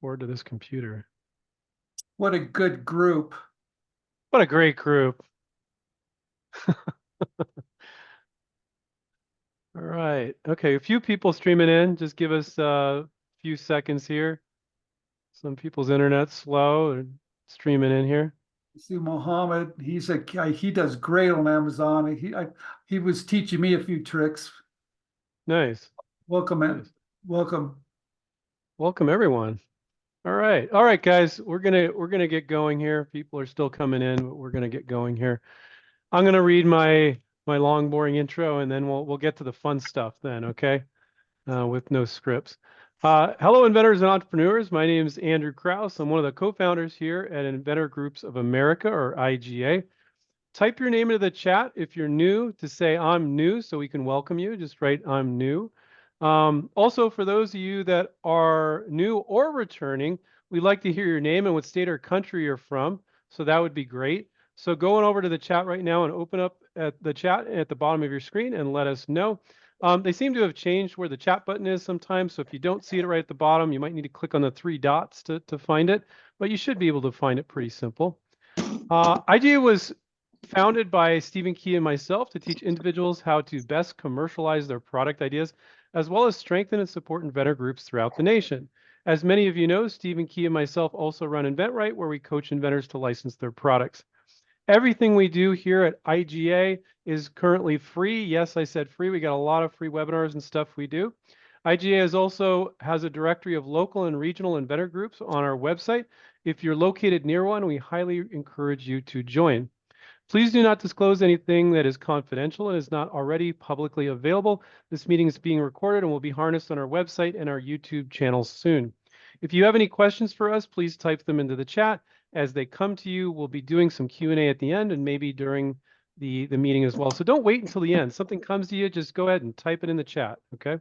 cord to this computer. What a good group. What a great group. All right. Okay, a few people streaming in. Just give us a few seconds here. Some people's internet's slow and streaming in here. See Mohammed, he's a guy, he does great on Amazon. He was teaching me a few tricks. Nice. Welcome in. Nice. Welcome. Welcome everyone. All right. All right, guys. We're gonna get going here. People are still coming in, but we're gonna get going here. I'm gonna read my long boring intro and then we'll get to the fun stuff then, okay? With no scripts. Hello, inventors and entrepreneurs. My name is Andrew Krause. I'm one of the co-founders here at Inventor Groups of America, or IGA. Type your name into the chat if you're new to say I'm new so we can welcome you. Just write I'm new. Also, for those of you that are new or returning, we'd like to hear your name and what state or country you're from. So that would be great. So going over to the chat right now and open up at the chat at the bottom of your screen and let us know. They seem to have changed where the chat button is sometimes. So if you don't see it right at the bottom, you might need to click on the three dots to find it, but you should be able to find it pretty simple. IGA was founded by Stephen Key and myself to teach individuals how to best commercialize their product ideas, as well as strengthen and support inventor groups throughout the nation. As many of you know, Stephen Key and myself also run InventRight, where we coach inventors to license their products. Everything we do here at IGA is currently free. Yes, I said free. We got a lot of free webinars and stuff we do. IGA also has a directory of local and regional inventor groups on our website. If you're located near one, we highly encourage you to join. Please do not disclose anything that is confidential and is not already publicly available. This meeting is being recorded and will be harnessed on our website and our YouTube channel soon. If you have any questions for us, please type them into the chat. As they come to you, we'll be doing some Q&A at the end and maybe during the meeting as well. So don't wait until the end. Something comes to you, just go ahead and type it in the chat, okay?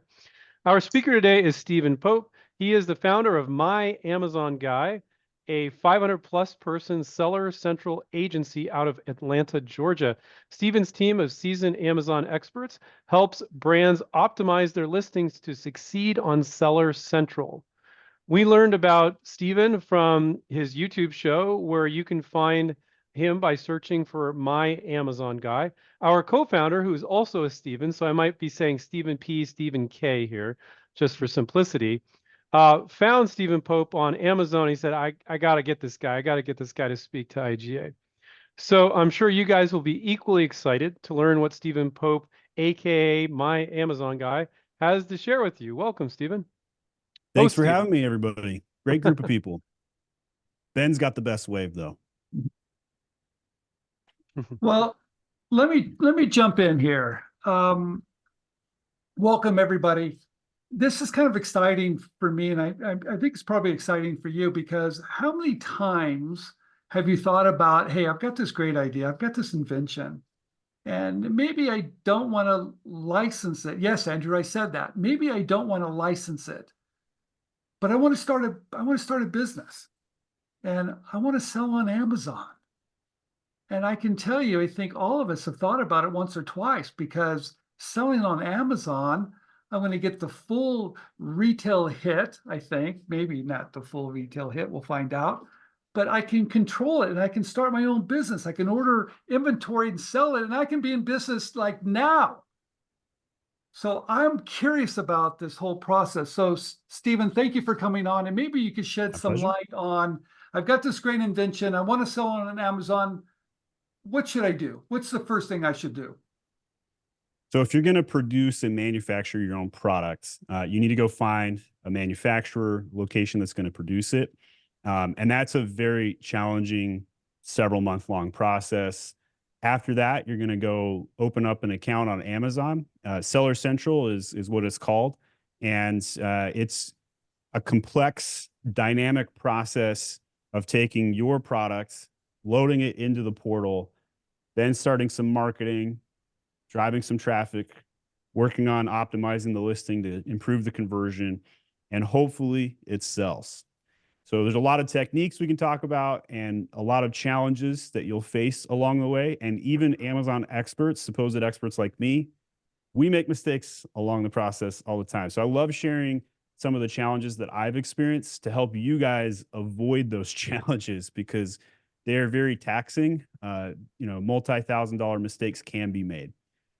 Our speaker today is Stephen Pope. He is the founder of My Amazon Guy, a 500+ person seller central agency out of Atlanta, Georgia. Stephen's team of seasoned Amazon experts helps brands optimize their listings to succeed on Seller Central. We learned about Stephen from his YouTube show, where you can find him by searching for My Amazon Guy. Our co-founder, who is also a Stephen, so I might be saying Stephen P, Stephen K here, just for simplicity, found Stephen Pope on Amazon. He said, I got to get this guy. I got to get this guy to speak to IGA. So I'm sure you guys will be equally excited to learn what Stephen Pope, AKA My Amazon Guy, has to share with you. Welcome, Stephen. Thanks for having me, everybody. Great group of people. Ben's got the best wave, though. Well, let me jump in here. Welcome, everybody. This is kind of exciting for me, and I think it's probably exciting for you, because how many times have you thought about, hey, I've got this great idea, I've got this invention, and maybe I don't want to license it. Yes, Andrew, I said that. Maybe I don't want to license it, but I want to start a business, and I want to sell on Amazon. And I can tell you, I think all of us have thought about it once or twice, because selling on Amazon, I'm going to get the full retail hit, I think. Maybe not the full retail hit, we'll find out. But I can control it, and I can start my own business. I can order inventory and sell it, and I can be in business like now. So I'm curious about this whole process. So Stephen, thank you for coming on. And maybe you could shed some light on, I've got this great invention, I want to sell on Amazon. What should I do? What's the first thing I should do? So if you're going to produce and manufacture your own products, you need to go find a manufacturer location that's going to produce it. And that's a very challenging, several month long process. After that, you're going to go open up an account on Amazon. Seller Central is what it's called. And it's a complex, dynamic process of taking your products, loading it into the portal, then starting some marketing, driving some traffic, working on optimizing the listing to improve the conversion, and hopefully it sells. So there's a lot of techniques we can talk about and a lot of challenges that you'll face along the way. And even Amazon experts, supposed experts like me, we make mistakes along the process all the time. So I love sharing some of the challenges that I've experienced to help you guys avoid those challenges because they're very taxing. Multi-thousand-dollar mistakes can be made.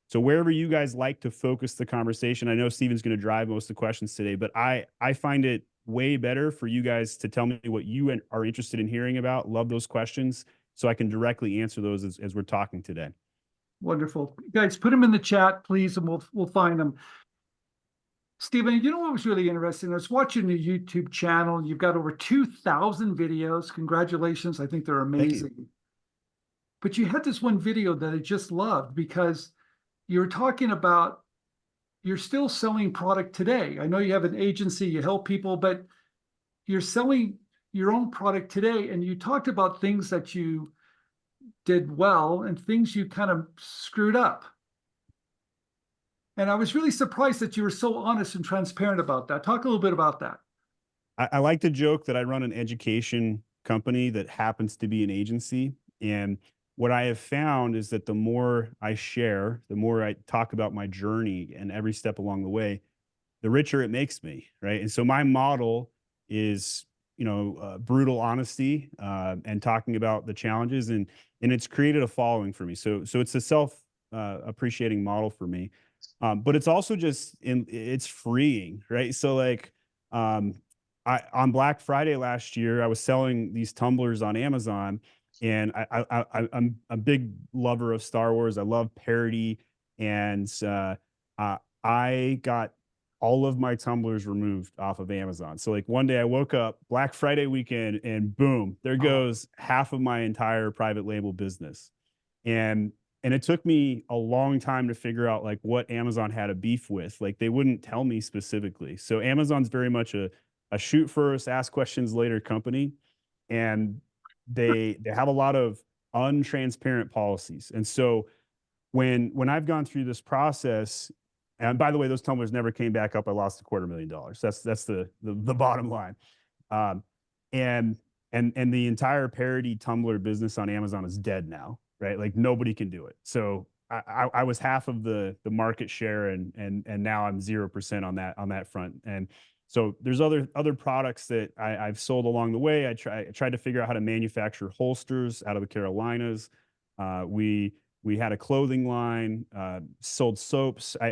So wherever you guys like to focus the conversation, I know Steven's going to drive most of the questions today, but I find it way better for you guys to tell me what you are interested in hearing about. Love those questions so I can directly answer those as we're talking today. Wonderful. Guys, put them in the chat, please, and we'll find them. Stephen, you know what was really interesting? I was watching your YouTube channel. You've got over 2,000 videos. Congratulations. I think they're amazing. But you had this one video that I just loved because you were talking about you're still selling product today. I know you have an agency, you help people, but you're selling your own product today. And you talked about things that you did well and things you kind of screwed up. And I was really surprised that you were so honest and transparent about that. Talk a little bit about that. I like to joke that I run an education company that happens to be an agency. And what I have found is that the more I share, the more I talk about my journey and every step along the way, the richer it makes me, right? And so my model is, brutal honesty and talking about the challenges, and it's created a following for me. So it's a self appreciating model for me, but it's also it's freeing, right? So like on Black Friday last year, I was selling these tumblers on Amazon. And I'm a big lover of Star Wars. I love parody, and I got all of my tumblers removed off of Amazon. So like one day I woke up Black Friday weekend, and boom, there goes half of my entire private label business. And it took me a long time to figure out like what Amazon had a beef with. Like they wouldn't tell me specifically. So Amazon's very much a shoot first, ask questions later company, and they have a lot of untransparent policies. And so when I've gone through this process, and by the way, those tumblers never came back up. I lost $250,000. That's the bottom line. And the entire parody tumbler business on Amazon is dead now, right? Like nobody can do it. So I was half of the market share, and now I'm 0% on that front. And so there's other products that I've sold along the way. I tried to figure out how to manufacture holsters out of the Carolinas. We had a clothing line, sold soaps. I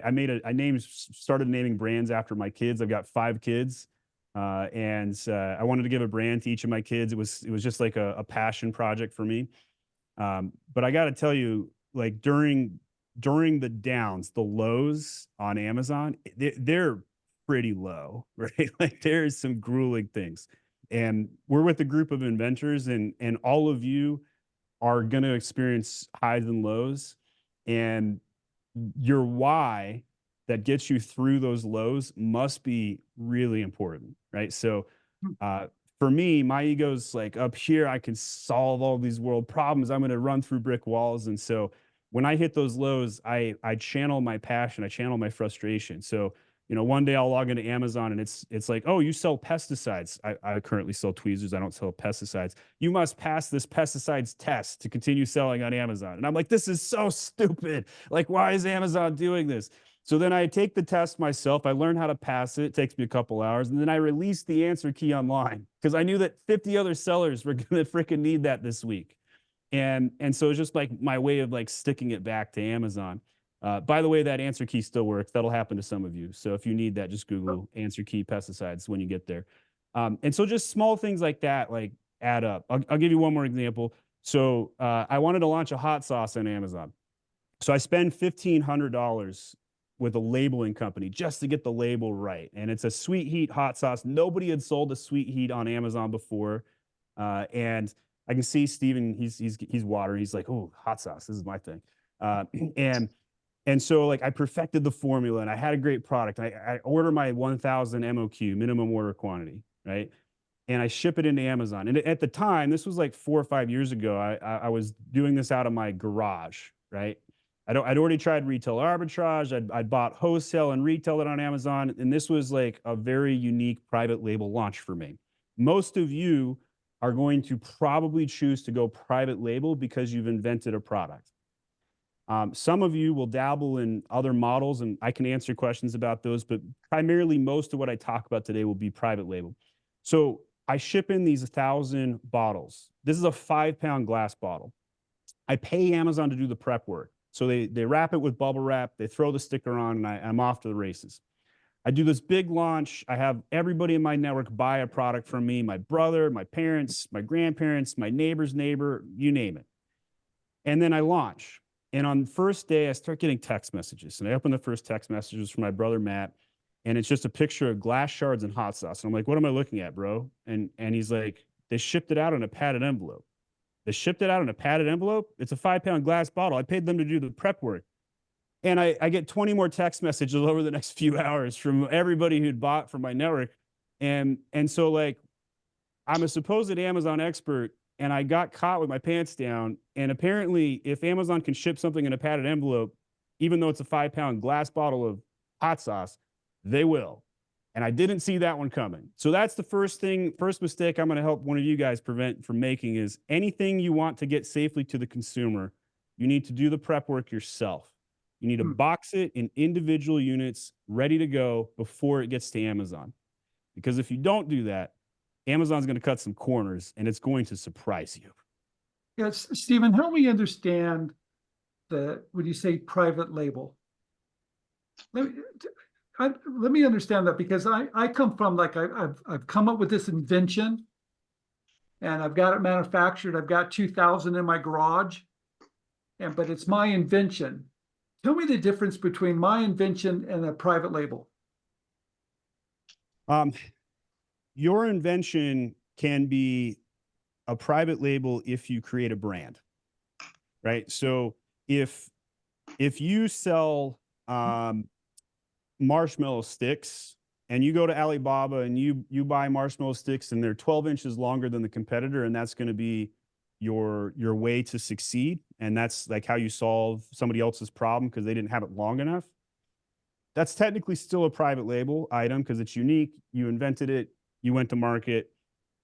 started naming brands after my kids. I've got 5 kids, and I wanted to give a brand to each of my kids. It was just like a passion project for me. But I got to tell you, like during the downs, the lows on Amazon, they're pretty low, right? Like there's some grueling things. And we're with a group of inventors, and all of you are going to experience highs and lows. And your why that gets you through those lows must be really important, right? So for me, my ego's like up here, I can solve all these world problems. I'm going to run through brick walls. And so when I hit those lows, I channel my passion, I channel my frustration. So one day I'll log into Amazon and it's like, oh, you sell pesticides. I currently sell tweezers. I don't sell pesticides. You must pass this pesticides test to continue selling on Amazon. And I'm like, this is so stupid. Like, why is Amazon doing this? So then I take the test myself. I learn how to pass it. It takes me a couple hours. And then I release the answer key online because I knew that 50 other sellers were going to freaking need that this week. And so it's just like my way of like sticking it back to Amazon. By the way, that answer key still works. That'll happen to some of you. So if you need that, just Google answer key pesticides when you get there. And so just small things like that, like add up. I'll give you one more example. So I wanted to launch a hot sauce on Amazon. So I spend $1,500 with a labeling company just to get the label right. And it's a sweet heat hot sauce. Nobody had sold a sweet heat on Amazon before. And I can see Steven, he's water. He's like, oh, hot sauce. This is my thing. And so like I perfected the formula and I had a great product. I order my 1,000 MOQ, minimum order quantity, right? And I ship it into Amazon. And at the time, this was like 4 or 5 years ago, I was doing this out of my garage, right? I'd already tried retail arbitrage. I'd bought wholesale and retailed it on Amazon. And this was like a very unique private label launch for me. Most of you are going to probably choose to go private label because you've invented a product. Some of you will dabble in other models, and I can answer questions about those, but primarily most of what I talk about today will be private label. So I ship in these 1,000 bottles. This is a 5-pound glass bottle. I pay Amazon to do the prep work. So they wrap it with bubble wrap, they throw the sticker on, and I'm off to the races. I do this big launch. I have everybody in my network buy a product from me, my brother, my parents, my grandparents, my neighbor's neighbor, you name it. And then I launch. And on the first day, I start getting text messages. And I open the first text messages from my brother, Matt. And it's just a picture of glass shards and hot sauce. And I'm like, what am I looking at, bro? And he's like, they shipped it out in a padded envelope. They shipped it out in a padded envelope. It's a 5-pound glass bottle. I paid them to do the prep work. And I get 20 more text messages over the next few hours from everybody who'd bought from my network. And so like, I'm a supposed Amazon expert, and I got caught with my pants down. And apparently, if Amazon can ship something in a padded envelope, even though it's a 5-pound glass bottle of hot sauce, they will. And I didn't see that one coming. So that's the first mistake I'm going to help one of you guys prevent from making is anything you want to get safely to the consumer, you need to do the prep work yourself. You need to box it in individual units ready to go before it gets to Amazon. Because if you don't do that, Amazon's going to cut some corners and it's going to surprise you. Yes, Stephen, help me understand when you say private label. Let me understand that, because I come from, like, I've come up with this invention and I've got it manufactured. I've got 2,000 in my garage, but it's my invention. Tell me the difference between my invention and a private label. Your invention can be a private label if you create a brand, right? So if you sell marshmallow sticks and you go to Alibaba and you buy marshmallow sticks and they're 12 inches longer than the competitor, and that's going to be your way to succeed, and that's like how you solve somebody else's problem because they didn't have it long enough, that's technically still a private label item because it's unique. You invented it, you went to market,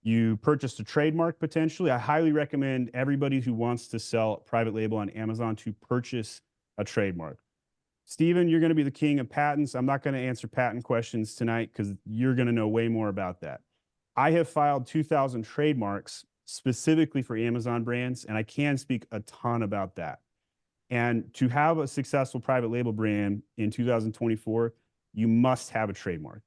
you purchased a trademark potentially. I highly recommend everybody who wants to sell private label on Amazon to purchase a trademark. Stephen, you're going to be the king of patents. I'm not going to answer patent questions tonight because you're going to know way more about that. I have filed 2,000 trademarks specifically for Amazon brands, and I can speak a ton about that. And to have a successful private label brand in 2024, you must have a trademark.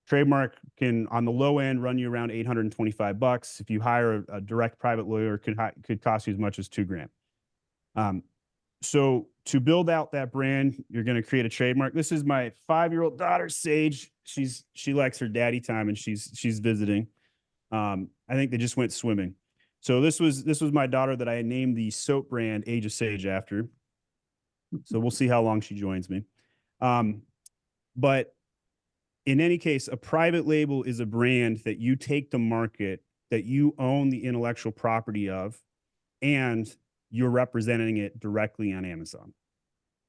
Trademark can, on the low end, run you around $825. If you hire a direct private lawyer, could cost you as much as $2,000. So to build out that brand, you're going to create a trademark. This is my 5-year-old daughter, Sage. She likes her daddy time, and she's visiting. I think they just went swimming. So this was my daughter that I named the soap brand Age of Sage after. So we'll see how long she joins me. But in any case, a private label is a brand that you take to market, that you own the intellectual property of, and you're representing it directly on Amazon.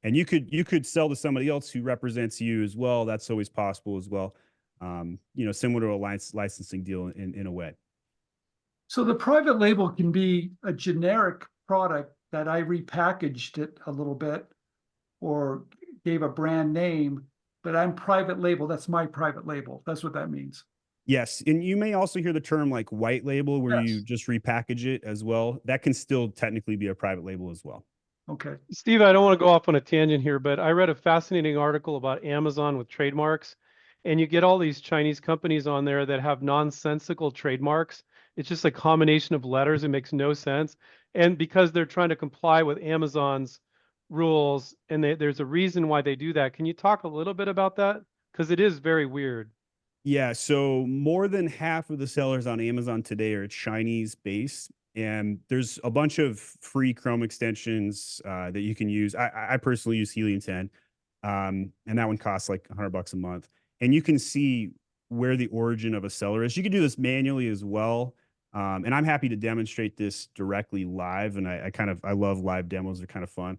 And you could sell to somebody else who represents you as well. That's always possible as well. Similar to a licensing deal in a way. So the private label can be a generic product that I repackaged it a little bit or gave a brand name, but I'm private label. That's my private label. That's what that means. Yes. And you may also hear the term like white label, where Yes. you just repackage it as well. That can still technically be a private label as well. Okay. Steve, I don't want to go off on a tangent here, but I read a fascinating article about Amazon with trademarks, and you get all these Chinese companies on there that have nonsensical trademarks. It's just a combination of letters. It makes no sense. And because they're trying to comply with Amazon's rules, and there's a reason why they do that. Can you talk a little bit about that? Because it is very weird. Yeah. So more than half of the sellers on Amazon today are Chinese based. And there's a bunch of free Chrome extensions that you can use. I personally use Helium 10, and that one costs like $100 a month. And you can see where the origin of a seller is. You can do this manually as well. And I'm happy to demonstrate this directly live. And I love live demos. They're kind of fun.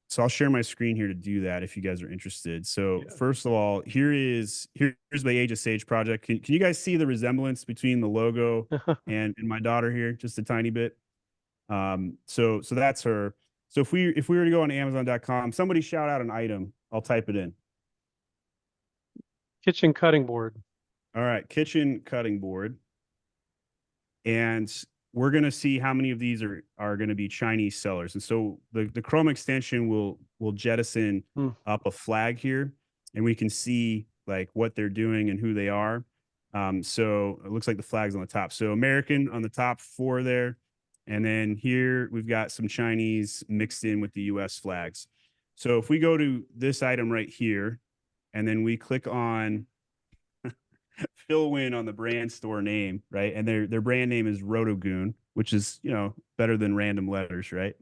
So I'll share my screen here to do that if you guys are interested. So First of all, here's my Age of Sage project. Can you guys see the resemblance between the logo and my daughter here, just a tiny bit? So that's her. So if we were to go on Amazon.com, somebody shout out an item. I'll type it in. Kitchen cutting board. All right, kitchen cutting board. And we're going to see how many of these are going to be Chinese sellers. And so the Chrome extension will jettison up a flag here, and we can see like what they're doing and who they are. So it looks like the flag's on the top. So American on the top 4 there. And then here we've got some Chinese mixed in with the US flags. So if we go to this item right here, and then we click on fill in on the brand store name, right? And their brand name is Rotogoon, which is, you know, better than random letters, right?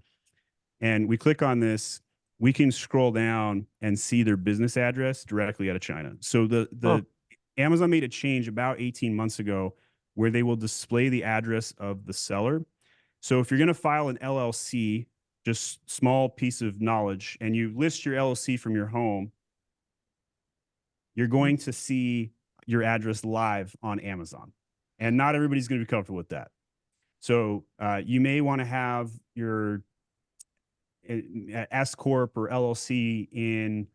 And we click on this, we can scroll down and see their business address directly out of China. So the Amazon made a change about 18 months ago where they will display the address of the seller. So if you're going to file an LLC, just small piece of knowledge, and you list your LLC from your home, you're going to see your address live on Amazon. And not everybody's going to be comfortable with that. So you may want to have your S Corp or LLC in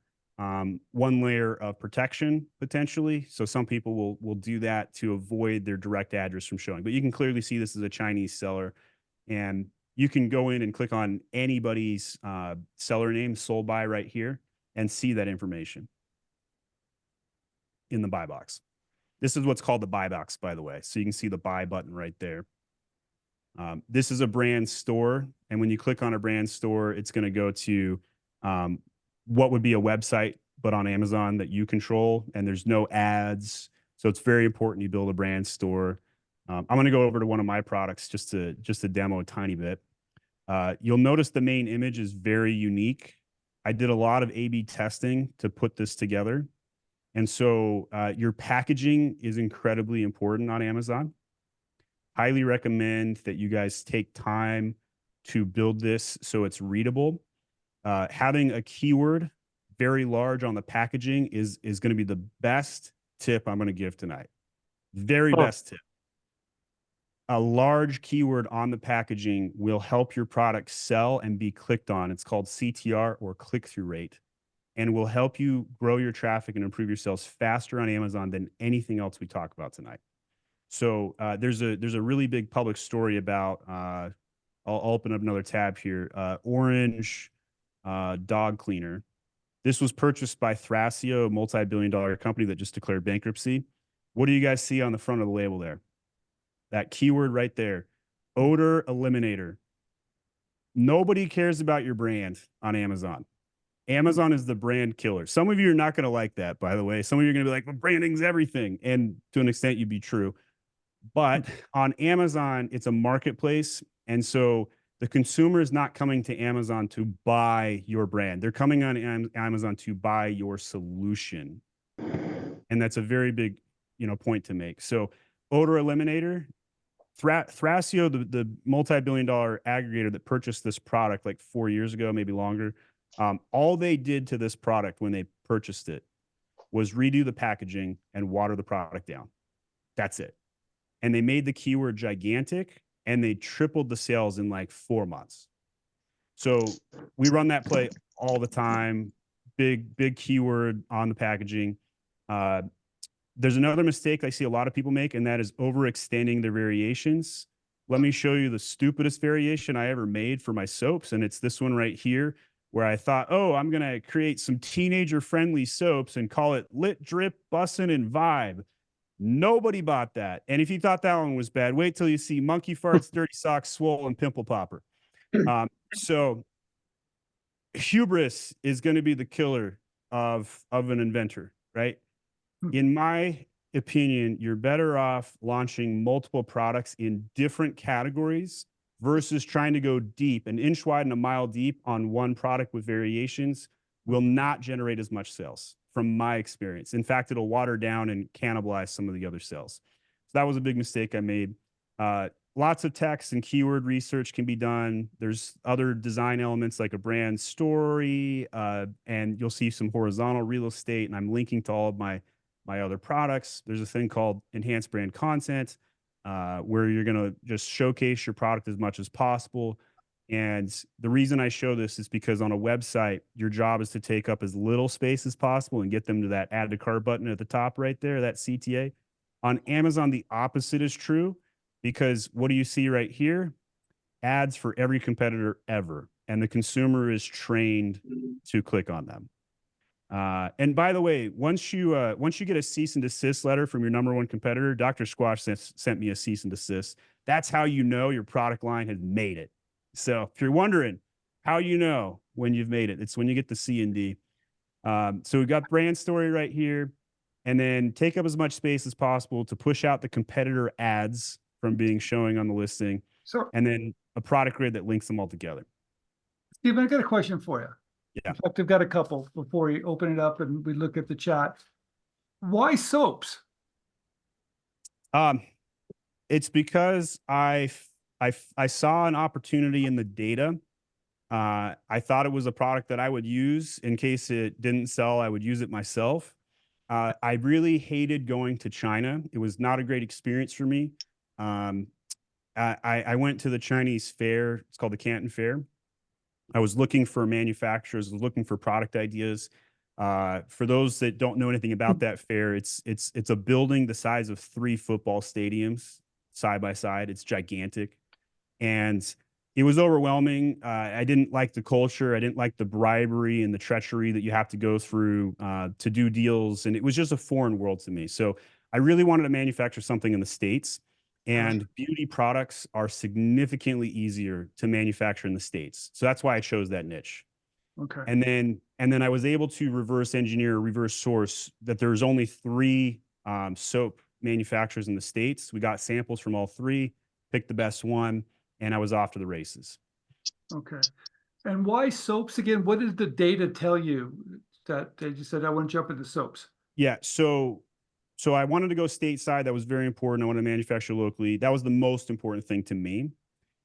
one layer of protection potentially. So some people will do that to avoid their direct address from showing. But you can clearly see this is a Chinese seller, and you can go in and click on anybody's seller name sold by right here and see that information in the buy box. This is what's called the buy box, by the way. So you can see the buy button right there. This is a brand store. And when you click on a brand store, it's going to go to what would be a website, but on Amazon that you control, and there's no ads. So it's very important you build a brand store. I'm going to go over to one of my products just to demo a tiny bit. You'll notice the main image is very unique. I did a lot of A/B testing to put this together. And so your packaging is incredibly important on Amazon. Highly recommend that you guys take time to build this so it's readable. Having a keyword very large on the packaging is going to be the best tip I'm going to give tonight. Very best tip. A large keyword on the packaging will help your product sell and be clicked on. It's called CTR, or click-through rate, and will help you grow your traffic and improve your sales faster on Amazon than anything else we talk about tonight. So there's a really big public story about, I'll open up another tab here, Orange dog cleaner. This was purchased by Thrasio, a multi-billion-dollar company that just declared bankruptcy. What do you guys see on the front of the label there? That keyword right there, odor eliminator. Nobody cares about your brand on Amazon. Amazon is the brand killer. Some of you are not going to like that, by the way. Some of you are going to be like, well, branding's everything. And to an extent, you'd be true. But on Amazon, it's a marketplace. And so the consumer is not coming to Amazon to buy your brand. They're coming on Amazon to buy your solution. And that's a very big, point to make. So odor eliminator, Thrasio, the multi-billion-dollar aggregator that purchased this product like 4 years ago, maybe longer, all they did to this product when they purchased it was redo the packaging and water the product down. That's it. And they made the keyword gigantic, and they tripled the sales in like 4 months. So we run that play all the time. Big keyword on the packaging. There's another mistake I see a lot of people make, and that is overextending their variations. Let me show you the stupidest variation I ever made for my soaps, and it's this one right here, where I thought, oh, I'm going to create some teenager-friendly soaps and call it Lit, Drip, Bussin', and Vibe. Nobody bought that. And if you thought that one was bad, wait till you see Monkey Farts, Dirty Socks, Swole, and Pimple Popper. So hubris is going to be the killer of an inventor, right? In my opinion, you're better off launching multiple products in different categories versus trying to go deep. An inch wide and a mile deep on one product with variations will not generate as much sales from my experience. In fact, it'll water down and cannibalize some of the other sales. So that was a big mistake I made. Lots of text and keyword research can be done. There's other design elements like a brand story, and you'll see some horizontal real estate, and I'm linking to all of my other products. There's a thing called enhanced brand content, where you're going to just showcase your product as much as possible. And the reason I show this is because on a website, your job is to take up as little space as possible and get them to that add to cart button at the top right there, that CTA. On Amazon, the opposite is true because what do you see right here? Ads for every competitor ever. And the consumer is trained to click on them. And by the way, once you get a cease and desist letter from your number one competitor, Dr. Squash sent me a cease and desist. That's how you know your product line has made it. So if you're wondering how you know when you've made it, it's when you get the C and D. So we've got brand story right here, and then take up as much space as possible to push out the competitor ads from being showing on the listing, So, and then a product grid that links them all together. Stephen, I got a question for you. Yeah. In fact, I've got a couple before we open it up and we look at the chat. Why soaps? It's because I saw an opportunity in the data. I thought it was a product that I would use in case it didn't sell. I would use it myself. I really hated going to China. It was not a great experience for me. I went to the Chinese fair. It's called the Canton Fair. I was looking for manufacturers, I was looking for product ideas. For those that don't know anything about that fair, it's a building the size of 3 football stadiums side by side. It's gigantic, and it was overwhelming. I didn't like the culture. I didn't like the bribery and the treachery that you have to go through to do deals, and it was just a foreign world to me. So I really wanted to manufacture something in the States. And beauty products are significantly easier to manufacture in the States. So that's why I chose that niche. Okay. And then I was able to reverse engineer, reverse source that there's only 3 soap manufacturers in the States. We got samples from all 3, picked the best one, and I was off to the races. Okay. And why soaps again? What did the data tell you that you said, I want to jump into soaps? Yeah. So I wanted to go stateside. That was very important. I wanted to manufacture locally. That was the most important thing to me.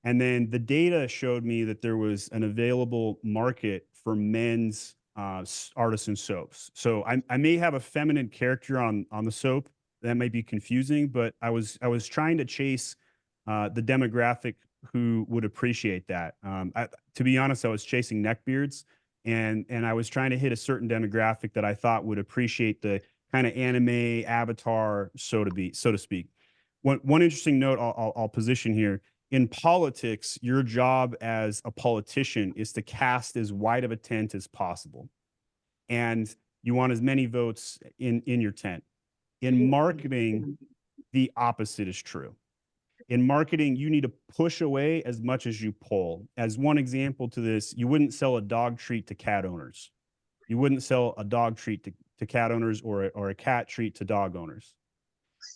And then the data showed me that there was an available market for men's artisan soaps. So I may have a feminine character on the soap. That might be confusing, but I was trying to chase the demographic who would appreciate that. To be honest, I was chasing neckbeards, and I was trying to hit a certain demographic that I thought would appreciate the kind of anime avatar, so to speak. One interesting note I'll position here. In politics, your job as a politician is to cast as wide of a tent as possible. And you want as many votes in your tent. In marketing, the opposite is true. In marketing, you need to push away as much as you pull. As one example to this, you wouldn't sell a dog treat to cat owners. You wouldn't sell a dog treat to cat owners or a cat treat to dog owners.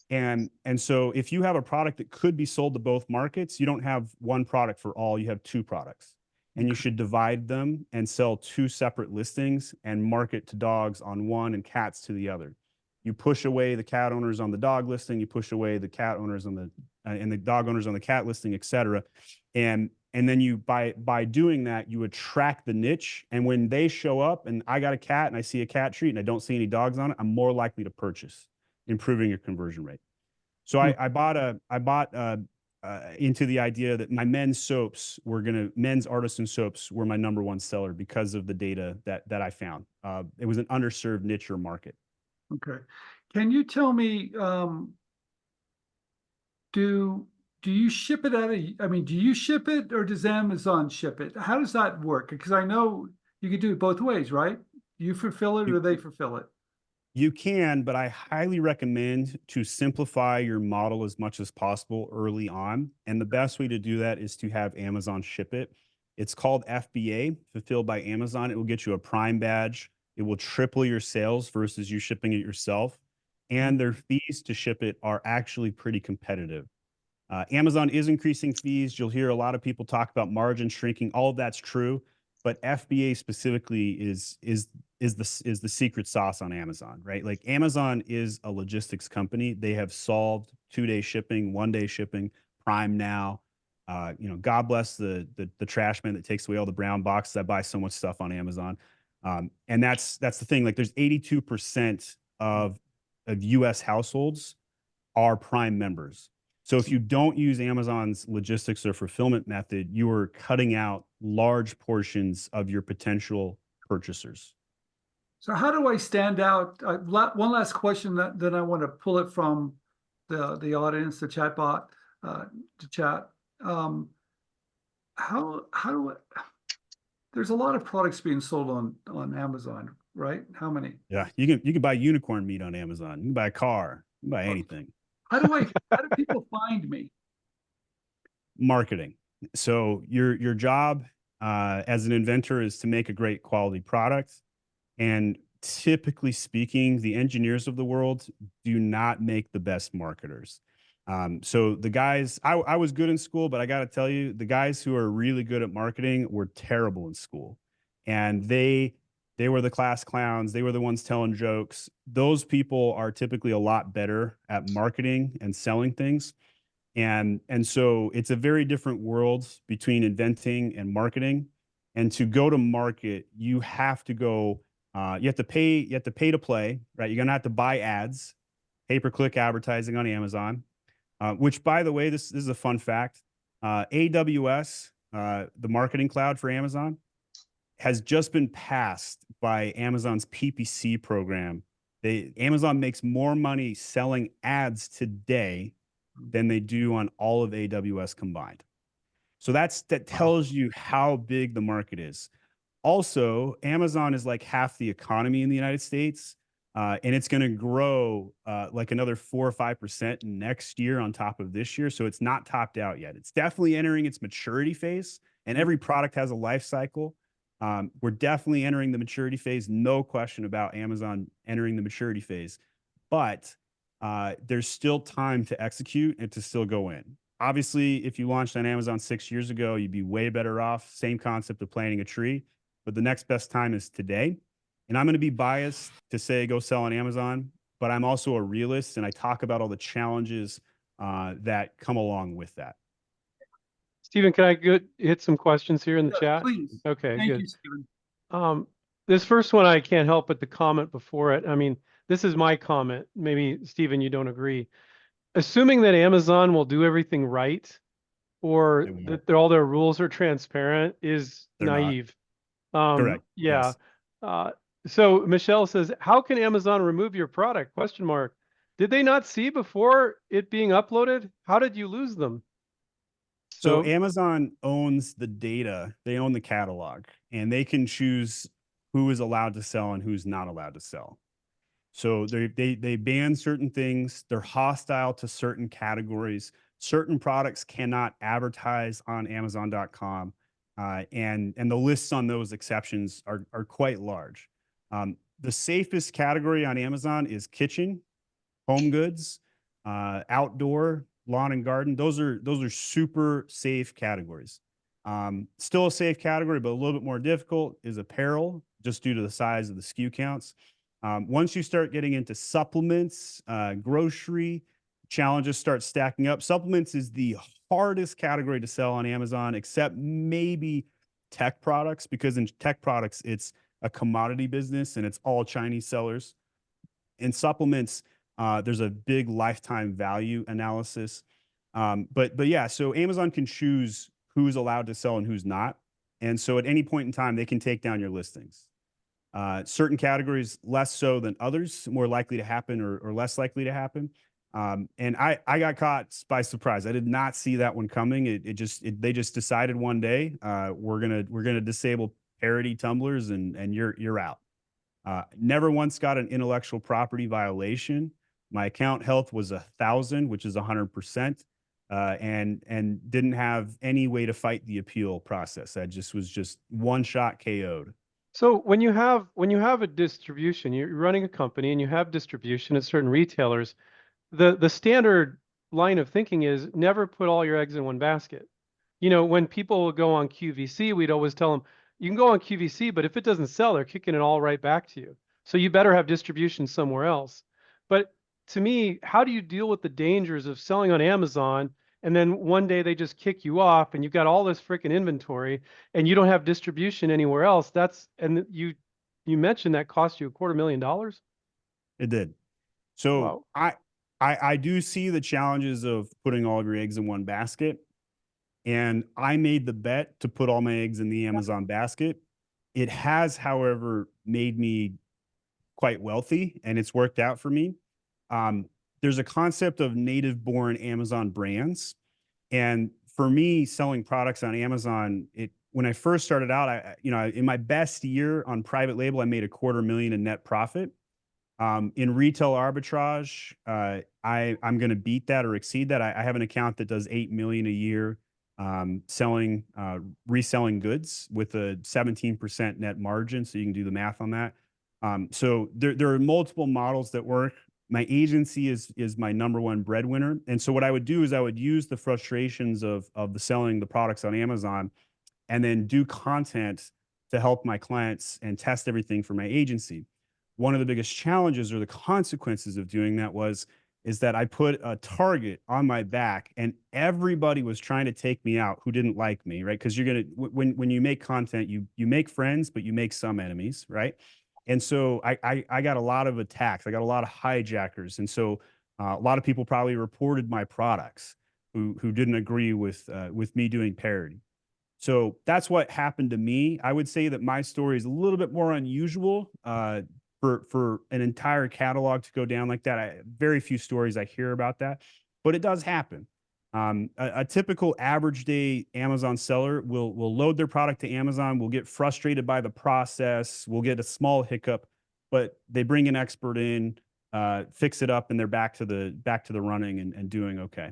And so if you have a product that could be sold to both markets, you don't have one product for all, you have 2 products. And you should divide them and sell 2 separate listings and market to dogs on one and cats to the other. You push away the cat owners on the dog listing, you push away the cat owners on the and the dog owners on the cat listing, et cetera. And then you by doing that, you attract the niche. And when they show up and I got a cat and I see a cat treat and I don't see any dogs on it, I'm more likely to purchase, improving your conversion rate. So I bought into the idea that my men's artisan soaps were my number 1 seller because of the data that I found. It was an underserved niche or market. Okay. Can you tell me, do you ship it do you ship it or does Amazon ship it? How does that work? Because I know you could do it both ways, right? You fulfill it or they fulfill it? You can, but I highly recommend to simplify your model as much as possible early on. And the best way to do that is to have Amazon ship it. It's called FBA, Fulfilled by Amazon. It will get you a Prime badge. It will triple your sales versus you shipping it yourself. And their fees to ship it are actually pretty competitive. Amazon is increasing fees. You'll hear a lot of people talk about margin shrinking. All of that's true, but FBA specifically is the secret sauce on Amazon, right? Like Amazon is a logistics company. They have solved 2-day shipping, 1-day shipping, Prime Now. God bless the trash man that takes away all the brown boxes. I buy so much stuff on Amazon. And that's the thing. Like there's 82% of US households are Prime members. So if you don't use Amazon's logistics or fulfillment method, you are cutting out large portions of your potential purchasers. So how do I stand out? One last question that then I want to pull it from the audience, the chat bot, to chat. How do I, there's a lot of products being sold on Amazon, right? How many? Yeah, you can buy unicorn meat on Amazon. You can buy a car. You can buy anything. How do people find me? Marketing. So your job as an inventor is to make a great quality product. And typically speaking, the engineers of the world do not make the best marketers. So the guys, I was good in school, but I got to tell you, the guys who are really good at marketing were terrible in school, and they were the class clowns. They were the ones telling jokes. Those people are typically a lot better at marketing and selling things. And so it's a very different world between inventing and marketing. And to go to market, you have to go, you have to pay to play, right? You're gonna have to buy ads, pay-per-click advertising on Amazon, which, by the way, this is a fun fact. AWS, the marketing cloud for Amazon, has just been passed by Amazon's PPC program. Amazon makes more money selling ads today than they do on all of AWS combined. So that tells you how big the market is. Also, Amazon is like half the economy in the United States, and it's going to grow like another 4 or 5% next year on top of this year. So it's not topped out yet. It's definitely entering its maturity phase, and every product has a life cycle. We're definitely entering the maturity phase. No question about Amazon entering the maturity phase, but there's still time to execute and to still go in. Obviously, if you launched on Amazon 6 years ago, you'd be way better off. Same concept of planting a tree, but the next best time is today. And I'm going to be biased to say go sell on Amazon, but I'm also a realist, and I talk about all the challenges that come along with that. Stephen, can I hit some questions here in the chat? Please. Okay, Thank good. you, Stephen. This first one, I can't help but the comment before it. I mean, this is my comment. Maybe, Stephen, you don't agree. Assuming that Amazon will do everything right, or that all their rules are transparent, is They're not. naive. Correct. Yeah. Yes. So Michelle says, how can Amazon remove your product? Question mark. Did they not see before it being uploaded? How did you lose them? So Amazon owns the data. They own the catalog, and they can choose who is allowed to sell and who's not allowed to sell. So they ban certain things. They're hostile to certain categories. Certain products cannot advertise on Amazon.com, and the lists on those exceptions are quite large. The safest category on Amazon is kitchen, home goods, outdoor, lawn and garden. Those are super safe categories. Still a safe category, but a little bit more difficult is apparel, just due to the size of the SKU counts. Once you start getting into supplements, grocery, challenges start stacking up. Supplements is the hardest category to sell on Amazon, except maybe tech products, because in tech products, it's a commodity business and it's all Chinese sellers. In supplements, there's a big lifetime value analysis. But yeah, so Amazon can choose who's allowed to sell and who's not. And so at any point in time, they can take down your listings. Certain categories less so than others, more likely to happen or less likely to happen. And I got caught by surprise. I did not see that one coming. They just decided one day, we're gonna disable parody tumblers and you're out. Never once got an intellectual property violation. My account health was 1,000, which is 100%, and didn't have any way to fight the appeal process. I was just one shot KO'd. So when you have a distribution, you're running a company and you have distribution at certain retailers, the standard line of thinking is never put all your eggs in one basket. You know, when people go on QVC, we'd always tell them, you can go on QVC, but if it doesn't sell, they're kicking it all right back to you. So you better have distribution somewhere else. But to me, how do you deal with the dangers of selling on Amazon and then one day they just kick you off and you've got all this freaking inventory and you don't have distribution anywhere else? And you mentioned that cost you $250,000. It did. So Wow. I do see the challenges of putting all of your eggs in one basket. And I made the bet to put all my eggs in the Amazon basket. It has, however, made me quite wealthy and it's worked out for me. Um, there's a concept of native born Amazon brands. And for me, selling products on Amazon, when I first started out, in my best year on private label, I made $250,000 in net profit. In retail arbitrage, I'm going to beat that or exceed that. I have an account that does 8 million a year, reselling goods with a 17% net margin. So you can do the math on that. So there are multiple models that work. My agency is my number one breadwinner. And so what I would do is I would use the frustrations of the selling the products on Amazon and then do content to help my clients and test everything for my agency. One of the biggest challenges or the consequences of doing that is that I put a target on my back and everybody was trying to take me out who didn't like me, right? Because you're gonna when you make content, you make friends, but you make some enemies, right? And so I got a lot of attacks. I got a lot of hijackers, and so a lot of people probably reported my products who didn't agree with me doing parody. So that's what happened to me. I would say that my story is a little bit more unusual for an entire catalog to go down like that. Very few stories I hear about that, but it does happen. A typical average day Amazon seller will load their product to Amazon, will get frustrated by the process, will get a small hiccup, but they bring an expert in, fix it up, and they're back to the running and doing okay.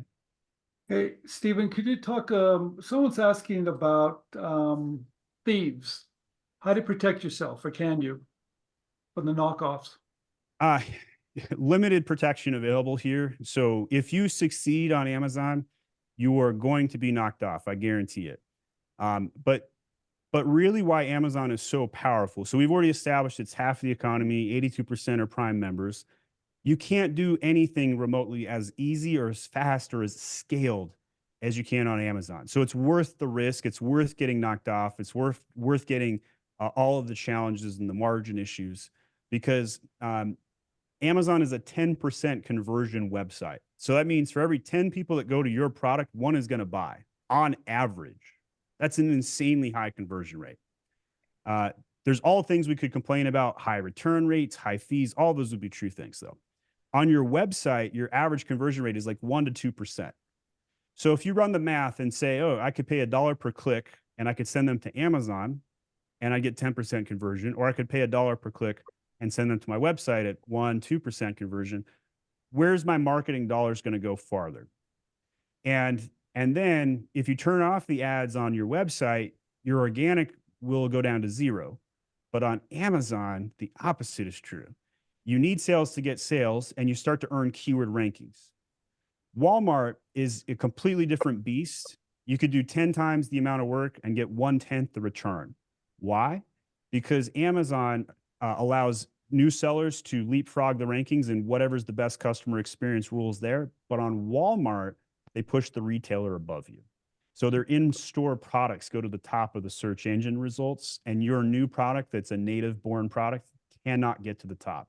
Hey, Stephen, could you talk, someone's asking about thieves. How to protect yourself, or can you, from the knockoffs? Uh, limited protection available here. So if you succeed on Amazon, you are going to be knocked off. I guarantee it. But really why Amazon is so powerful. So we've already established it's half the economy, 82% are Prime members. You can't do anything remotely as easy or as fast or as scaled as you can on Amazon. So it's worth the risk. It's worth getting knocked off. It's worth getting all of the challenges and the margin issues because Amazon is a 10% conversion website. So that means for every 10 people that go to your product, one is going to buy on average. That's an insanely high conversion rate. There's all things we could complain about, high return rates, high fees. All those would be true things though. On your website, your average conversion rate is like 1% to 2%. So if you run the math and say, oh, I could pay $1 per click and I could send them to Amazon and I get 10% conversion, or I could pay $1 per click and send them to my website at 1%, 2% conversion, where's my marketing dollars going to go farther? And then if you turn off the ads on your website, your organic will go down to 0. But on Amazon, the opposite is true. You need sales to get sales, and you start to earn keyword rankings. Walmart is a completely different beast. You could do 10 times the amount of work and get 1/10 the return. Why? Because Amazon allows new sellers to leapfrog the rankings and whatever's the best customer experience rules there. But on Walmart, they push the retailer above you. So their in-store products go to the top of the search engine results, and your new product that's a native born product cannot get to the top.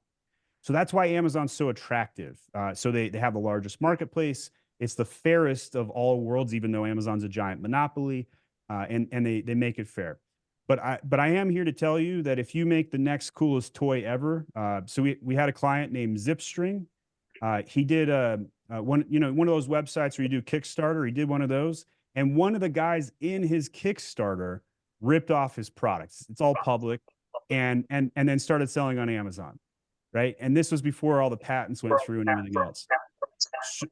So that's why Amazon's so attractive. So they have the largest marketplace. It's the fairest of all worlds, even though Amazon's a giant monopoly, and they make it fair. But I am here to tell you that if you make the next coolest toy ever, so we had a client named Zipstring. He did one of those websites where you do Kickstarter. He did one of those, and one of the guys in his Kickstarter ripped off his products. It's all public, and then started selling on Amazon, right? And this was before all the patents went through and everything else.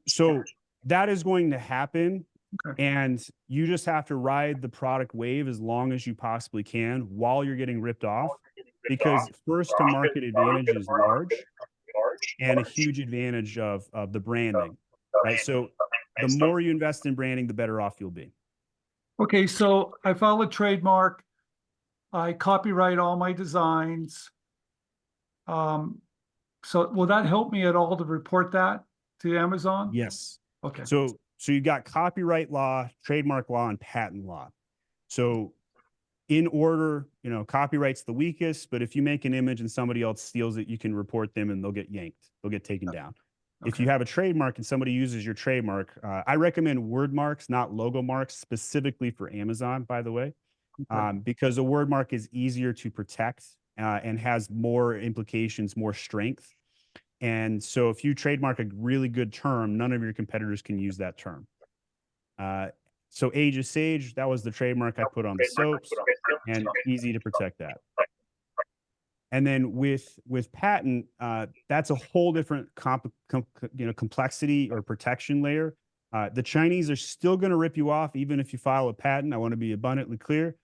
So that is going to happen. Okay. And you just have to ride the product wave as long as you possibly can while you're getting ripped off, because first to market advantage is large and a huge advantage of the branding, right? So the more you invest in branding, the better off you'll be. Okay, so I file a trademark. I copyright all my designs. So will that help me at all to report that to Amazon? Yes. Okay. So you got copyright law, trademark law, and patent law. So in order, copyright's the weakest, but if you make an image and somebody else steals it, you can report them and they'll get yanked. They'll get taken down. If you have a trademark and somebody uses your trademark, I recommend word marks, not logo marks, specifically for Amazon, by the way, Okay. because a word mark is easier to protect and has more implications, more strength. And so if you trademark a really good term, none of your competitors can use that term. So Age of Sage, that was the trademark I put on the soaps, and easy to protect that. And then with patent, that's a whole different complexity or protection layer. The Chinese are still going to rip you off even if you file a patent. I want to be abundantly clear,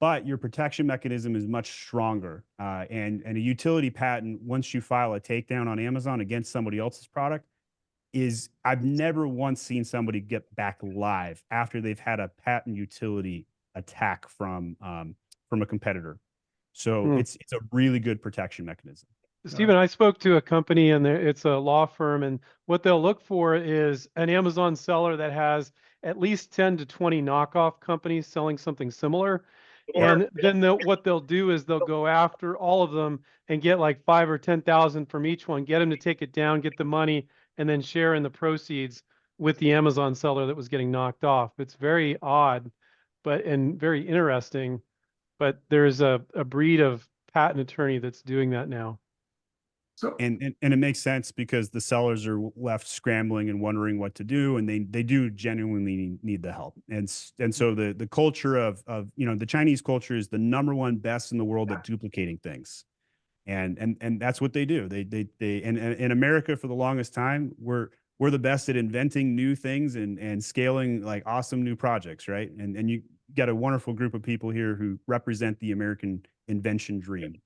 but your protection mechanism is much stronger. And a utility patent, once you file a takedown on Amazon against somebody else's product, I've never once seen somebody get back live after they've had a patent utility attack from a competitor. So it's a really good protection mechanism. Stephen, I spoke to a company and it's a law firm, and what they'll look for is an Amazon seller that has at least 10 to 20 knockoff companies selling something similar. And then what they'll do is they'll go after all of them and get like 5 or 10,000 from each one, get them to take it down, get the money, and then share in the proceeds with the Amazon seller that was getting knocked off. It's very odd, and very interesting. But there's a breed of patent attorney that's doing that now. So, And it makes sense because the sellers are left scrambling and wondering what to do, and they do genuinely need the help. And so the culture of the Chinese culture is the #1 best in the world at duplicating things, and that's what they do. And in America for the longest time, we're the best at inventing new things and scaling like awesome new projects, right? And you got a wonderful group of people here who represent the American invention dream.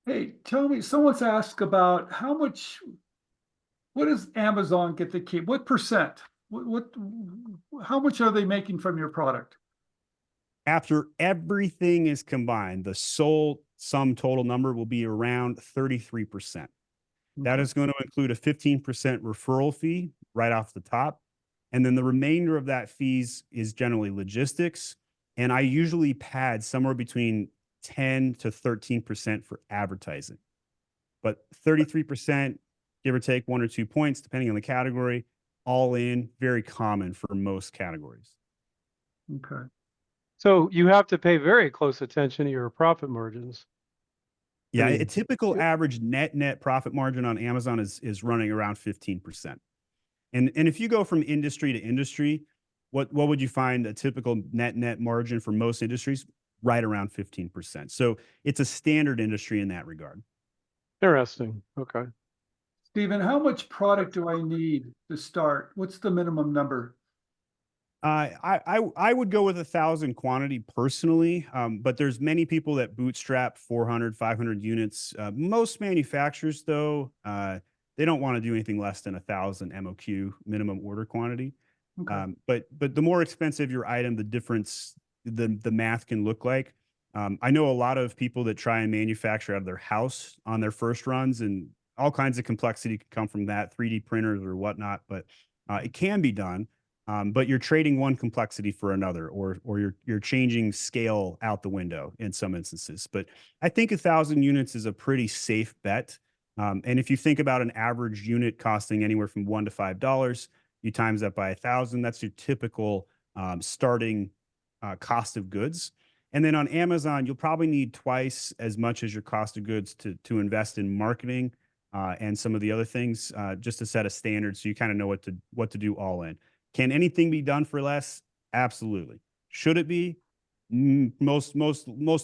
hey, tell me, someone's asked about what does Amazon get to keep? What percent? How much are they making from your product? After everything is combined, the sum total number will be around 33%. That Okay. is going to include a 15% referral fee right off the top. And then the remainder of that fees is generally logistics. And I usually pad somewhere between 10 to 13% for advertising. But 33%, give or take 1 or 2 points, depending on the category, all in, very common for most categories. Okay. So you have to pay very close attention to your profit margins. Yeah, I mean, a typical average net profit margin on Amazon is running around 15%. And if you go from industry to industry, what would you find a typical net margin for most industries? Right around 15%. So it's a standard industry in that regard. interesting. Okay. Stephen, how much product do I need to start? What's the minimum number? I would go with 1,000 quantity personally, but there's many people that bootstrap 400, 500 units. Most manufacturers, though, they don't want to do anything less than 1,000 MOQ, minimum order quantity. Okay. But the more expensive your item, the difference the math can look like. I know a lot of people that try and manufacture out of their house on their first runs, and all kinds of complexity could come from that, 3D printers or whatnot. But it can be done. But you're trading one complexity for another, or you're changing scale out the window in some instances. But I think 1,000 units is a pretty safe bet. And if you think about an average unit costing anywhere from $1 to $5, you times that by 1,000. That's your typical starting cost of goods. And then on Amazon, you'll probably need twice as much as your cost of goods to invest in marketing and some of the other things, just to set a standard so you kind of know what to do all in. Can anything be done for less? Absolutely. Should it be? Most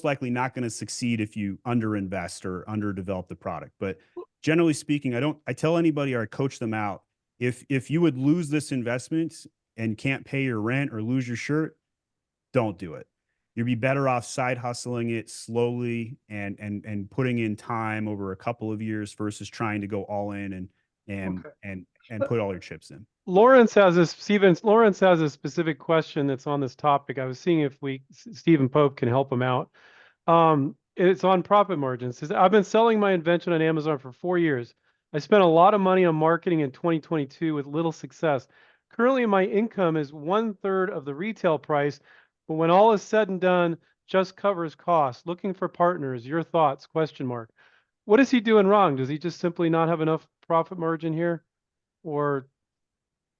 likely not going to succeed if you underinvest or underdevelop the product. But generally speaking, I tell anybody or I coach them out. If you would lose this investment and can't pay your rent or lose your shirt, don't do it. You'd be better off side hustling it slowly and putting in time over a couple of years versus trying to go all in and put all your chips in. Lawrence has a specific question that's on this topic. I was seeing if Stephen Pope can help him out. It's on profit margins. It says, I've been selling my invention on Amazon for 4 years. I spent a lot of money on marketing in 2022 with little success. Currently, my income is 1/3 of the retail price, but when all is said and done, just covers costs. Looking for partners. Your thoughts? Question mark. what is he doing wrong? Does he just simply not have enough profit margin here? Or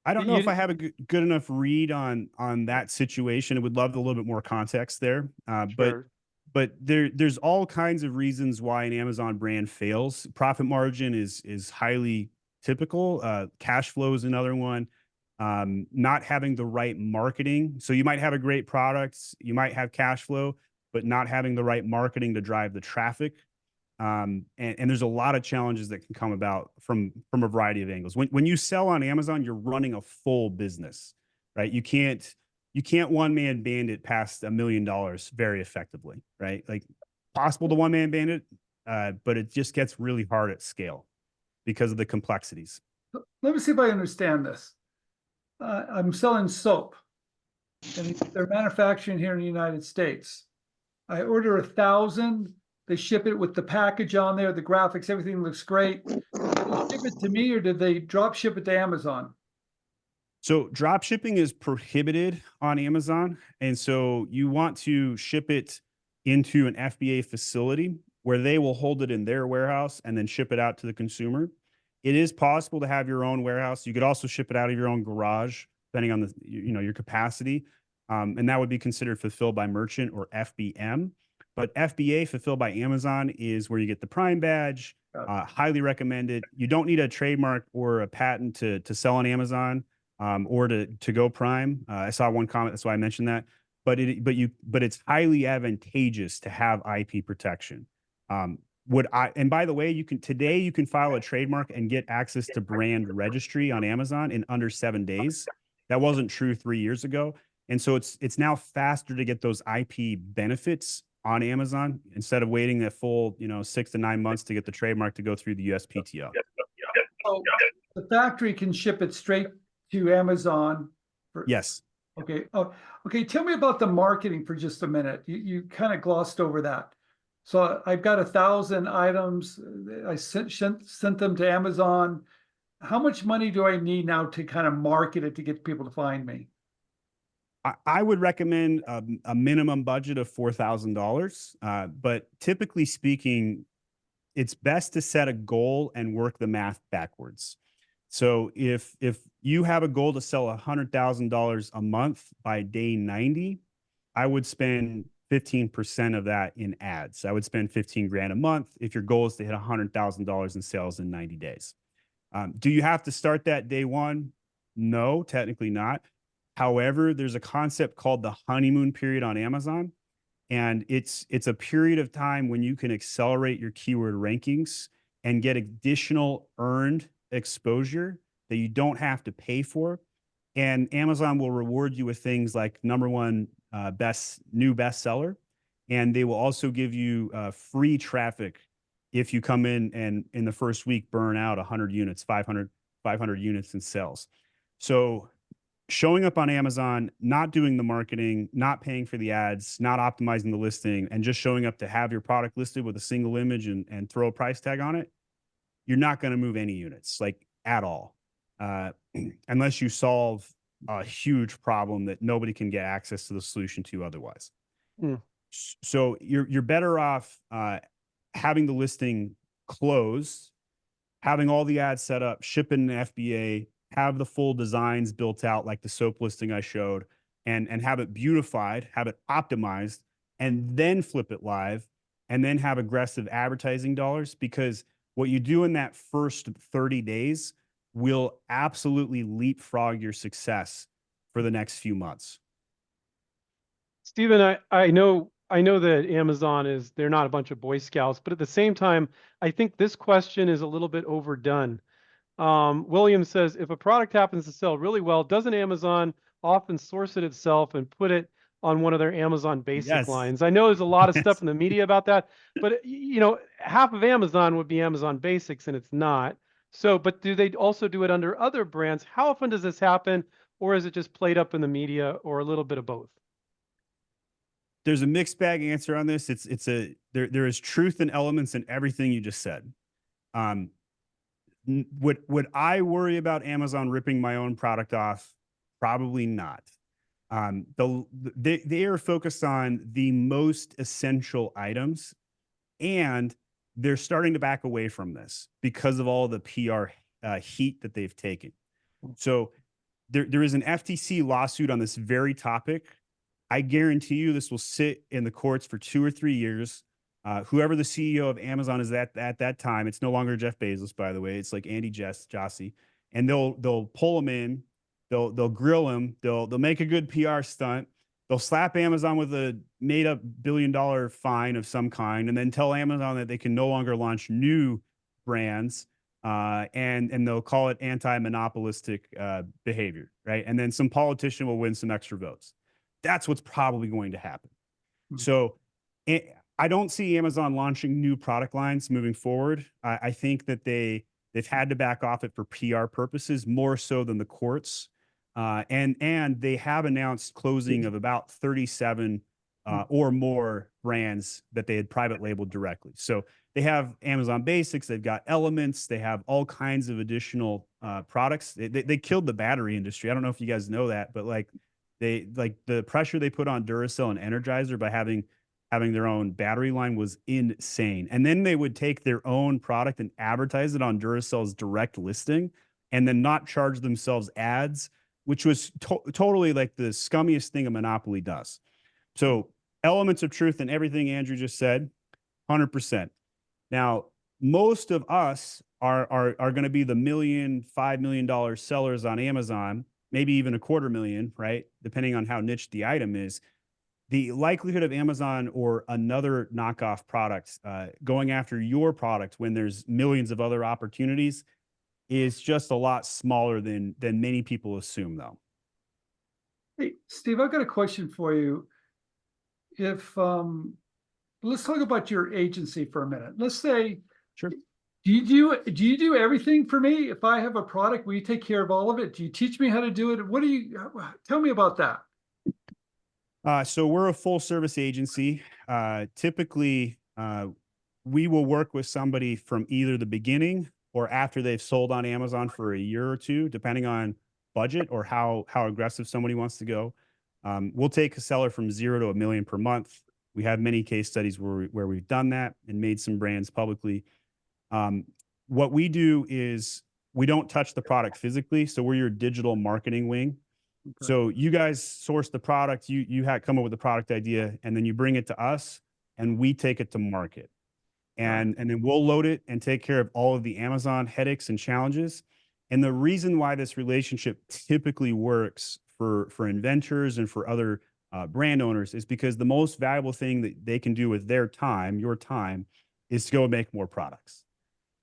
I don't know if you, I have a good enough read on that situation. I would love a little bit more context there. sure. But there's all kinds of reasons why an Amazon brand fails. Profit margin is highly typical. Cash flow is another one. Not having the right marketing. So you might have a great product, you might have cash flow, but not having the right marketing to drive the traffic. And there's a lot of challenges that can come about from a variety of angles. When you sell on Amazon, you're running a full business, right? You can't one man band it past $1 million very effectively, right? Like possible to one man band it, but it just gets really hard at scale because of the complexities. Let me see if I understand this. I'm selling soap, and they're manufacturing here in the United States. I order 1,000. They ship it with the package on there, the graphics, everything looks great. Do they ship it to me, or did they drop ship it to Amazon? So drop shipping is prohibited on Amazon. And so you want to ship it into an FBA facility where they will hold it in their warehouse and then ship it out to the consumer. It is possible to have your own warehouse. You could also ship it out of your own garage, depending on your capacity. And that would be considered fulfilled by merchant or FBM. But FBA, fulfilled by Amazon, is where you get the Prime badge. Highly recommended. You don't need a trademark or a patent to sell on Amazon, or to go Prime. I saw one comment, that's why I mentioned that. But it's highly advantageous to have IP protection. And by the way, you can file a trademark and get access to brand registry on Amazon in under 7 days. That wasn't true 3 years ago. And so it's now faster to get those IP benefits on Amazon instead of waiting a full 6 to 9 months to get the trademark to go through the USPTO. So the factory can ship it straight to Amazon. Yes. Okay. Oh, okay. Tell me about the marketing for just a minute. You kind of glossed over that. So I've got 1,000 items. I sent them to Amazon. How much money do I need now to kind of market it to get people to find me? I would recommend a minimum budget of $4,000. But typically speaking, it's best to set a goal and work the math backwards. So if you have a goal to sell $100,000 a month by day 90, I would spend 15% of that in ads. I would spend 15 grand a month if your goal is to hit $100,000 in sales in 90 days. Do you have to start that day one? No, technically not. However, there's a concept called the honeymoon period on Amazon. And it's a period of time when you can accelerate your keyword rankings and get additional earned exposure that you don't have to pay for. And Amazon will reward you with things like #1 new bestseller. And they will also give you free traffic if you come in and in the first week burn out 100 units, 500 units in sales. So showing up on Amazon, not doing the marketing, not paying for the ads, not optimizing the listing, and just showing up to have your product listed with a single image and throw a price tag on it, you're not going to move any units, like at all, unless you solve a huge problem that nobody can get access to the solution to otherwise. Hmm. So you're better off having the listing closed, having all the ads set up, shipping an FBA, have the full designs built out like the soap listing I showed, and have it beautified, have it optimized, and then flip it live, and then have aggressive advertising dollars, because what you do in that first 30 days will absolutely leapfrog your success for the next few months. Stephen, I know that Amazon they're not a bunch of Boy Scouts, but at the same time, I think this question is a little bit overdone. William says, if a product happens to sell really well, doesn't Amazon often source it itself and put it on one of their Amazon basic Yes. lines? I know there's a lot of Yes. stuff in the media about that, but half of Amazon would be Amazon Basics and it's not. So, but do they also do it under other brands? How often does this happen? Or is it just played up in the media, or a little bit of both? There's a mixed bag answer on this. There is truth and elements in everything you just said. Would I worry about Amazon ripping my own product off? Probably not. They are focused on the most essential items, and they're starting to back away from this because of all the PR heat that they've taken. So there is an FTC lawsuit on this very topic. I guarantee you this will sit in the courts for 2 or 3 years. Whoever the CEO of Amazon is at that time, it's no longer Jeff Bezos, by the way. It's like Andy Jassy, and they'll pull him in, they'll grill him, they'll make a good PR stunt, they'll slap Amazon with a made up $1 billion fine of some kind, and then tell Amazon that they can no longer launch new brands, and they'll call it anti-monopolistic behavior, right? And then some politician will win some extra votes. That's what's probably going to happen. So I don't see Amazon launching new product lines moving forward. I think that they've had to back off it for PR purposes more so than the courts. And they have announced closing of about 37 or more brands that they had private labeled directly. So they have Amazon Basics, they've got Elements, they have all kinds of additional products. They killed the battery industry. I don't know if you guys know that, but like the pressure they put on Duracell and Energizer by having their own battery line was insane. And then they would take their own product and advertise it on Duracell's direct listing and then not charge themselves ads, which was totally like the scummiest thing a monopoly does. So elements of truth in everything Andrew just said, 100%. Now, most of us are going to be the $1 million, $5 million sellers on Amazon, maybe even $250,000, right? Depending on how niche the item is. The likelihood of Amazon or another knockoff product going after your product when there's millions of other opportunities is just a lot smaller than many people assume, though. Hey, Steve, I've got a question for you. If let's talk about your agency for a minute. Let's say, Sure. Do you do everything for me? If I have a product, will you take care of all of it? Do you teach me how to do it? What do you tell me about that? So we're a full service agency. Typically, we will work with somebody from either the beginning or after they've sold on Amazon for a year or two, depending on budget or how aggressive somebody wants to go. We'll take a seller from 0 to $1 million per month. We have many case studies where we've done that and made some brands publicly. What we do is we don't touch the product physically. So we're your digital marketing wing. Okay. So you guys source the product, you come up with the product idea, and then you bring it to us and we take it to market. And then we'll load it and take care of all of the Amazon headaches and challenges. And the reason why this relationship typically works for inventors and for other brand owners is because the most valuable thing that they can do with their time, your time, is to go make more products.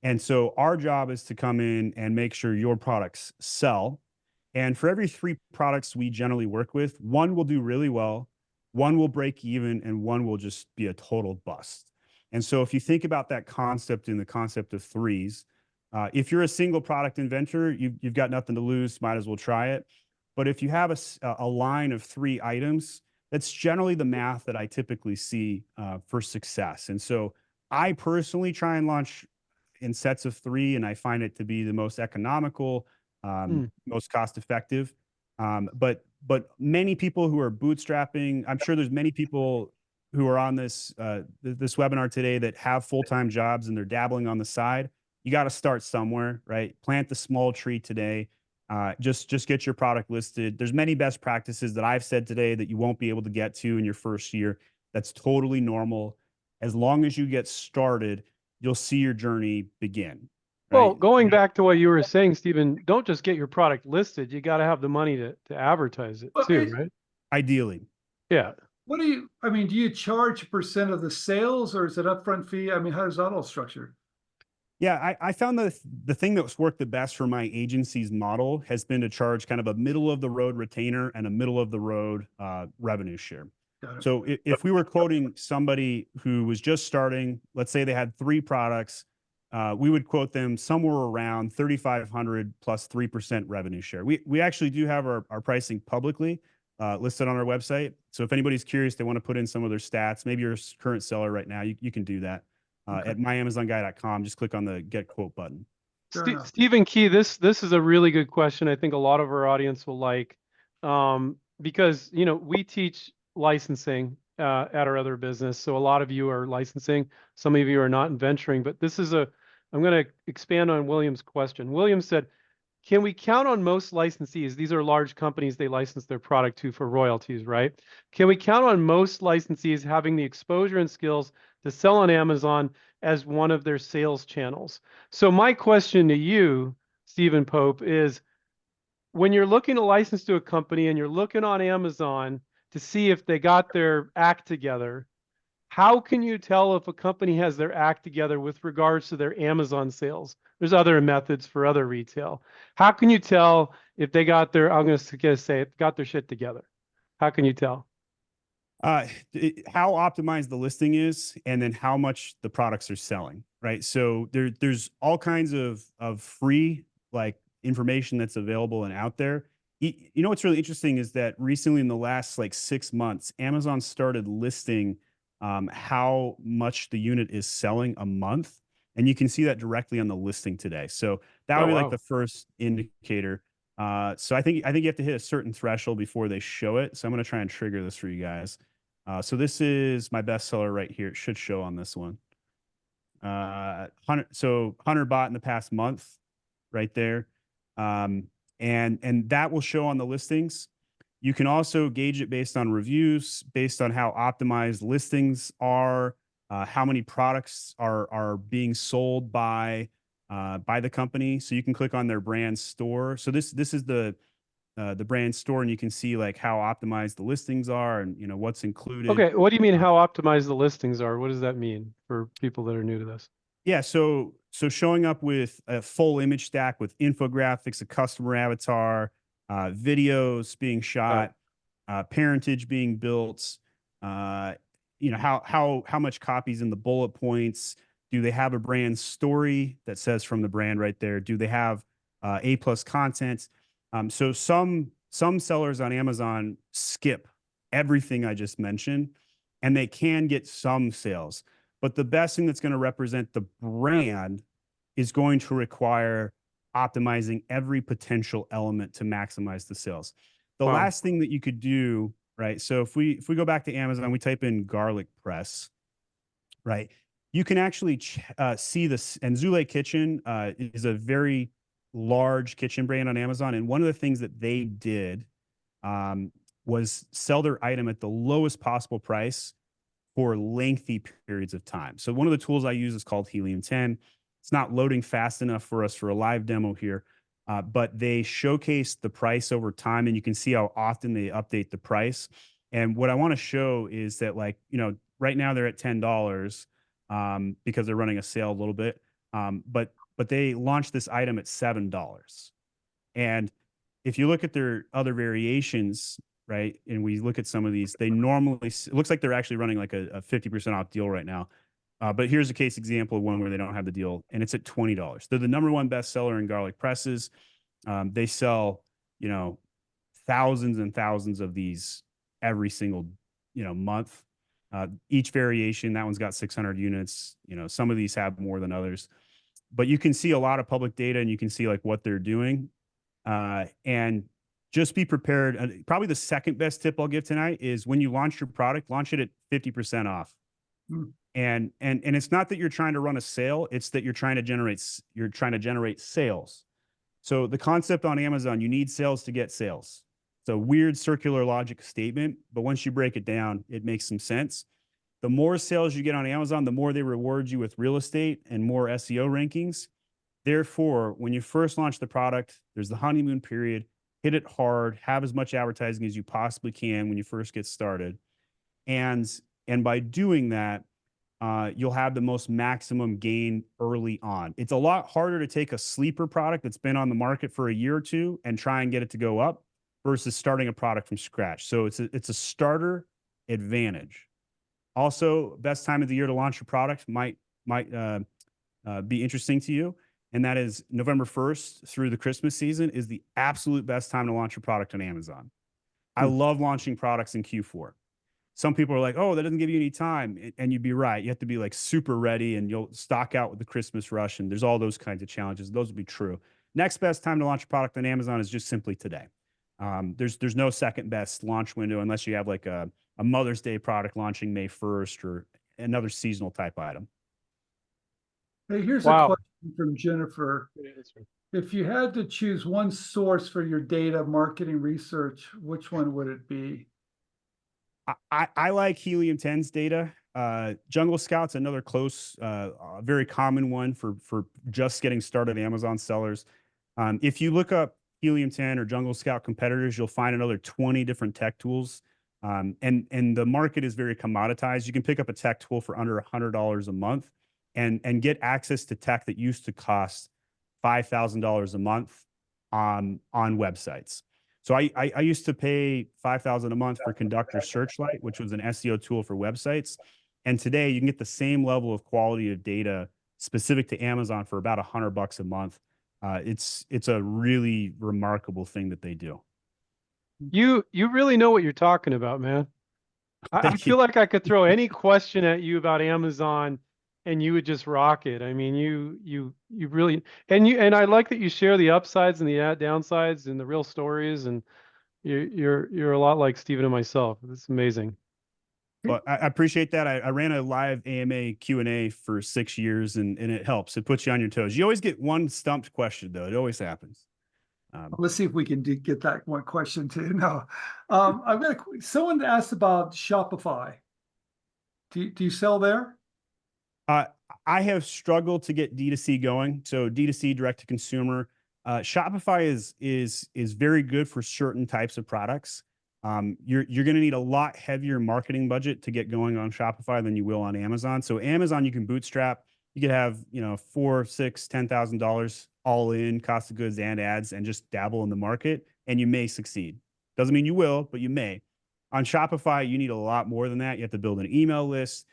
And so our job is to come in and make sure your products sell. And for every 3 products we generally work with, 1 will do really well, 1 will break even, and 1 will just be a total bust. And so if you think about that concept in the concept of threes, if you're a single product inventor, you've got nothing to lose, might as well try it. But if you have a line of 3 items, that's generally the math that I typically see for success. And so I personally try and launch in sets of 3, and I find it to be the most economical, most cost effective. But many people who are bootstrapping, I'm sure there's many people who are on this webinar today that have full-time jobs and they're dabbling on the side. You got to start somewhere, right? Plant the small tree today. Just get your product listed. There's many best practices that I've said today that you won't be able to get to in your first year. That's totally normal. As long as you get started, you'll see your journey begin. Right? Well, going back to what you were saying, Stephen, don't just get your product listed. You got to have the money to advertise it too, right? Ideally. Yeah. What do you charge % of the sales, or is it upfront fee? I mean, how is that all structured? Yeah, I found that the thing that's worked the best for my agency's model has been to charge kind of a middle of the road retainer and a middle of the road revenue share. So if we were quoting somebody who was just starting, let's say they had 3 products, we would quote them somewhere around 3,500 plus 3% revenue share. We actually do have our pricing publicly listed on our website. So if anybody's curious, they want to put in some of their stats, maybe you're a current seller right now, you can do that. At myamazonguy.com, just click on the get quote button. Stephen Key, this is a really good question. I think a lot of our audience will like, because we teach licensing at our other business. So a lot of you are licensing, some of you are not in venturing, but I'm going to expand on William's question. William said, can we count on most licensees? These are large companies they license their product to for royalties, right? Can we count on most licensees having the exposure and skills to sell on Amazon as one of their sales channels? So my question to you, Stephen Pope, is when you're looking to license to a company and you're looking on Amazon to see if they got their act together, how can you tell if a company has their act together with regards to their Amazon sales? There's other methods for other retail. How can you tell if they got their, I'm going to say it, got their shit together? How can you tell? How optimized the listing is, and then how much the products are selling, right? So there's all kinds of free like information that's available and out there. You know what's really interesting is that recently in the last like 6 months, Amazon started listing how much the unit is selling a month. And you can see that directly on the listing today. So that would be like the first indicator. So I think you have to hit a certain threshold before they show it. So I'm going to try and trigger this for you guys. So this is my bestseller right here. It should show on this one. 100 bought in the past month right there. And that will show on the listings. You can also gauge it based on reviews, based on how optimized listings are, how many products are being sold by the company. So you can click on their brand store. So this is the brand store, and you can see like how optimized the listings are, and what's included. Okay, what do you mean how optimized the listings are? What does that mean for people that are new to this? Yeah, so showing up with a full image stack with infographics, a customer avatar, videos being shot, parentage being built, how much copies in the bullet points. Do they have a brand story that says from the brand right there? Do they have A+ content? So some sellers on Amazon skip everything I just mentioned, and they can get some sales. But the best thing that's going to represent the brand is going to require optimizing every potential element to maximize the sales. The last thing that you could do, right? So if we go back to Amazon, we type in garlic press, right? You can actually see this. And Zule Kitchen is a very large kitchen brand on Amazon. And one of the things that they did was sell their item at the lowest possible price for lengthy periods of time. So one of the tools I use is called Helium 10. It's not loading fast enough for us for a live demo here, but they showcase the price over time, and you can see how often they update the price. And what I want to show is that, like, right now they're at $10 because they're running a sale a little bit, but they launched this item at $7. And if you look at their other variations, right, and we look at some of these, they normally, it looks like they're actually running like a 50% off deal right now. But here's a case example of one where they don't have the deal, and it's at $20. They're the #1 bestseller in garlic presses. They sell, thousands and thousands of these every single, month. Each variation, that one's got 600 units. Some of these have more than others, but you can see a lot of public data, and you can see like what they're doing. And just be prepared. Probably the second best tip I'll give tonight is when you launch your product, launch it at 50% off. And it's not that you're trying to run a sale, it's that you're trying to generate sales. So the concept on Amazon, you need sales to get sales. It's a weird circular logic statement, but once you break it down, it makes some sense. The more sales you get on Amazon, the more they reward you with real estate and more SEO rankings. Therefore, when you first launch the product, there's the honeymoon period. Hit it hard, have as much advertising as you possibly can when you first get started. And by doing that, you'll have the most maximum gain early on. It's a lot harder to take a sleeper product that's been on the market for a year or two and try and get it to go up versus starting a product from scratch. So it's a starter advantage. Also, best time of the year to launch a product might be interesting to you. And that is November 1st through the Christmas season is the absolute best time to launch a product on Amazon. I love launching products in Q4. Some people are like, oh, that doesn't give you any time. And you'd be right. You have to be like super ready, and you'll stock out with the Christmas rush. And there's all those kinds of challenges. Those would be true. Next best time to launch a product on Amazon is just simply today. There's no second best launch window unless you have like a a Mother's Day product launching May 1st or another seasonal type item. Hey, here's a Wow. question from Jennifer. Good answer. If you had to choose one source for your data marketing research, which one would it be? I like Helium 10's data. Jungle Scout's another close, very common one for just getting started Amazon sellers. If you look up Helium 10 or Jungle Scout competitors, you'll find another 20 different tech tools. And the market is very commoditized. You can pick up a tech tool for under $100 a month and get access to tech that used to cost $5,000 a month on websites. So I used to pay $5,000 a month for Conductor Searchlight, which was an SEO tool for websites. And today you can get the same level of quality of data specific to Amazon for about $100 a month. It's a really remarkable thing that they do. You really know what you're talking about, man. I Thank you. feel like I could throw any question at you about Amazon and you would just rock it. I mean, you really, and I like that you share the upsides and the downsides and the real stories, and you're a lot like Steven and myself. It's amazing. Well, I appreciate that. I ran a live AMA Q&A for 6 years, and it helps. It puts you on your toes. You always get one stumped question, though. It always happens. Let's see if we can get that one question too. No, I've got someone asked about Shopify. Do you sell there? I have struggled to get D2C going. So D2C, direct to consumer. Shopify is very good for certain types of products. You're going to need a lot heavier marketing budget to get going on Shopify than you will on Amazon. So Amazon, you can bootstrap. You could have, $4,000, $6,000, $10,000 all in cost of goods and ads and just dabble in the market, and you may succeed. Doesn't mean you will, but you may. On Shopify, you need a lot more than that. You have to build an email list.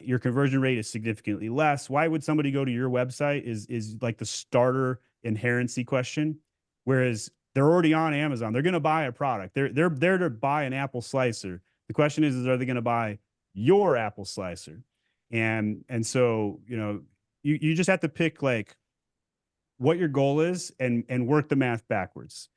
Your conversion rate is significantly less. Why would somebody go to your website is like the starter inherency question. Whereas they're already on Amazon. They're going to buy a product. They're there to buy an apple slicer. The question is are they going to buy your apple slicer? And so, you just have to pick like what your goal is and work the math backwards.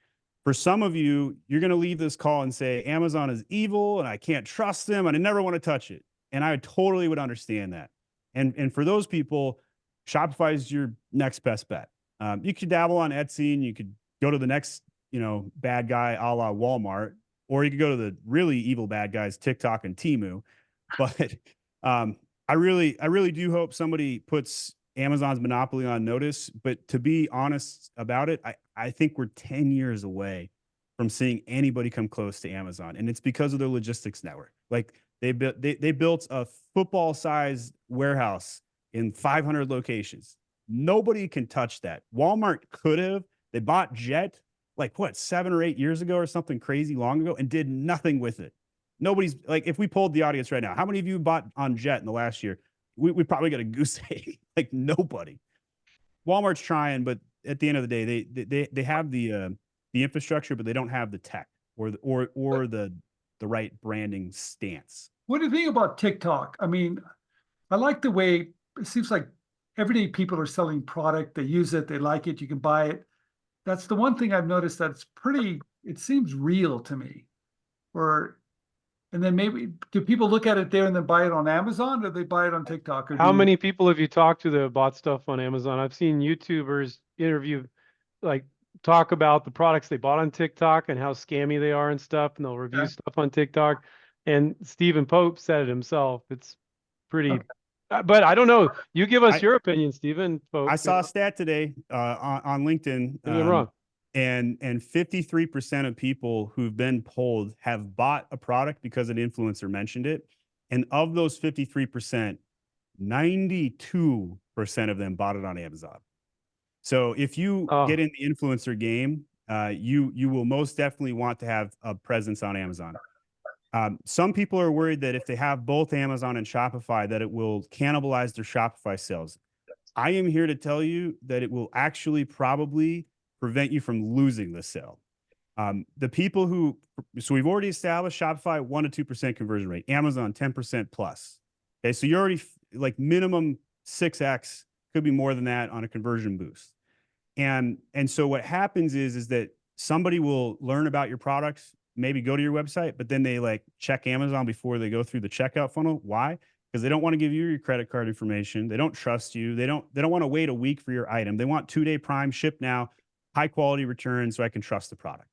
For some of you, you're going to leave this call and say, Amazon is evil and I can't trust them and I never want to touch it. And I totally would understand that. And for those people, Shopify is your next best bet. You could dabble on Etsy and you could go to the next, bad guy a la Walmart, or you could go to the really evil bad guys, TikTok and Temu. But I really do hope somebody puts Amazon's monopoly on notice. But to be honest about it, I think we're 10 years away from seeing anybody come close to Amazon. And it's because of their logistics network. Like they built a football-sized warehouse in 500 locations. Nobody can touch that. Walmart could have. They bought Jet, 7 or 8 years ago or something crazy long ago, and did nothing with it. Nobody's if we polled the audience right now, how many of you bought on Jet in the last year? We probably got a goose egg. Nobody. Walmart's trying, but at the end of the day, they have the infrastructure, but they don't have the tech or the right branding stance. What do you think about TikTok? I mean, I like the way it seems like everyday people are selling product. They use it. They like it. You can buy it. That's the one thing I've noticed that's it seems real to me. And then maybe do people look at it there and then buy it on Amazon, or they buy it on TikTok? Or How many people have you talked to that have bought stuff on Amazon? I've seen YouTubers talk about the products they bought on TikTok and how scammy they are and stuff, and they'll review stuff on TikTok. And Stephen Pope said it himself. It's pretty, but I don't know. You give us your opinion, Stephen Pope. I saw a stat today on LinkedIn. Maybe I'm wrong. And 53% of people who've been polled have bought a product because an influencer mentioned it. And of those 53%, 92% of them bought it on Amazon. So if you get in the influencer game, you will most definitely want to have a presence on Amazon. Some people are worried that if they have both Amazon and Shopify, that it will cannibalize their Shopify sales. I am here to tell you that it will actually probably prevent you from losing the sale. The people so we've already established Shopify 1 to 2% conversion rate, Amazon 10% plus. Okay, so you're already minimum 6x, could be more than that on a conversion boost. And so what happens is that somebody will learn about your products, maybe go to your website, but then they like check Amazon before they go through the checkout funnel. Why? Because they don't want to give you your credit card information. They don't trust you. They don't want to wait a week for your item. They want 2-day prime, ship now, high quality return, so I can trust the product.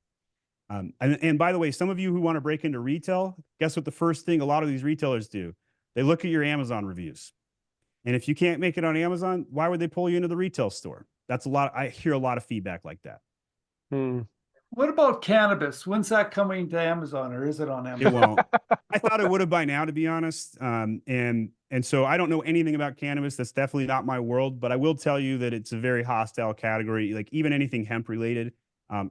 And by the way, some of you who want to break into retail, guess what the first thing a lot of these retailers do? They look at your Amazon reviews. And if you can't make it on Amazon, why would they pull you into the retail store? That's a lot. I hear a lot of feedback like that. Hmm. What about cannabis? When's that coming to Amazon, or is it on Amazon? It won't. I thought it would have by now, to be honest. And so I don't know anything about cannabis. That's definitely not my world. But I will tell you that it's a very hostile category. Like even anything hemp related.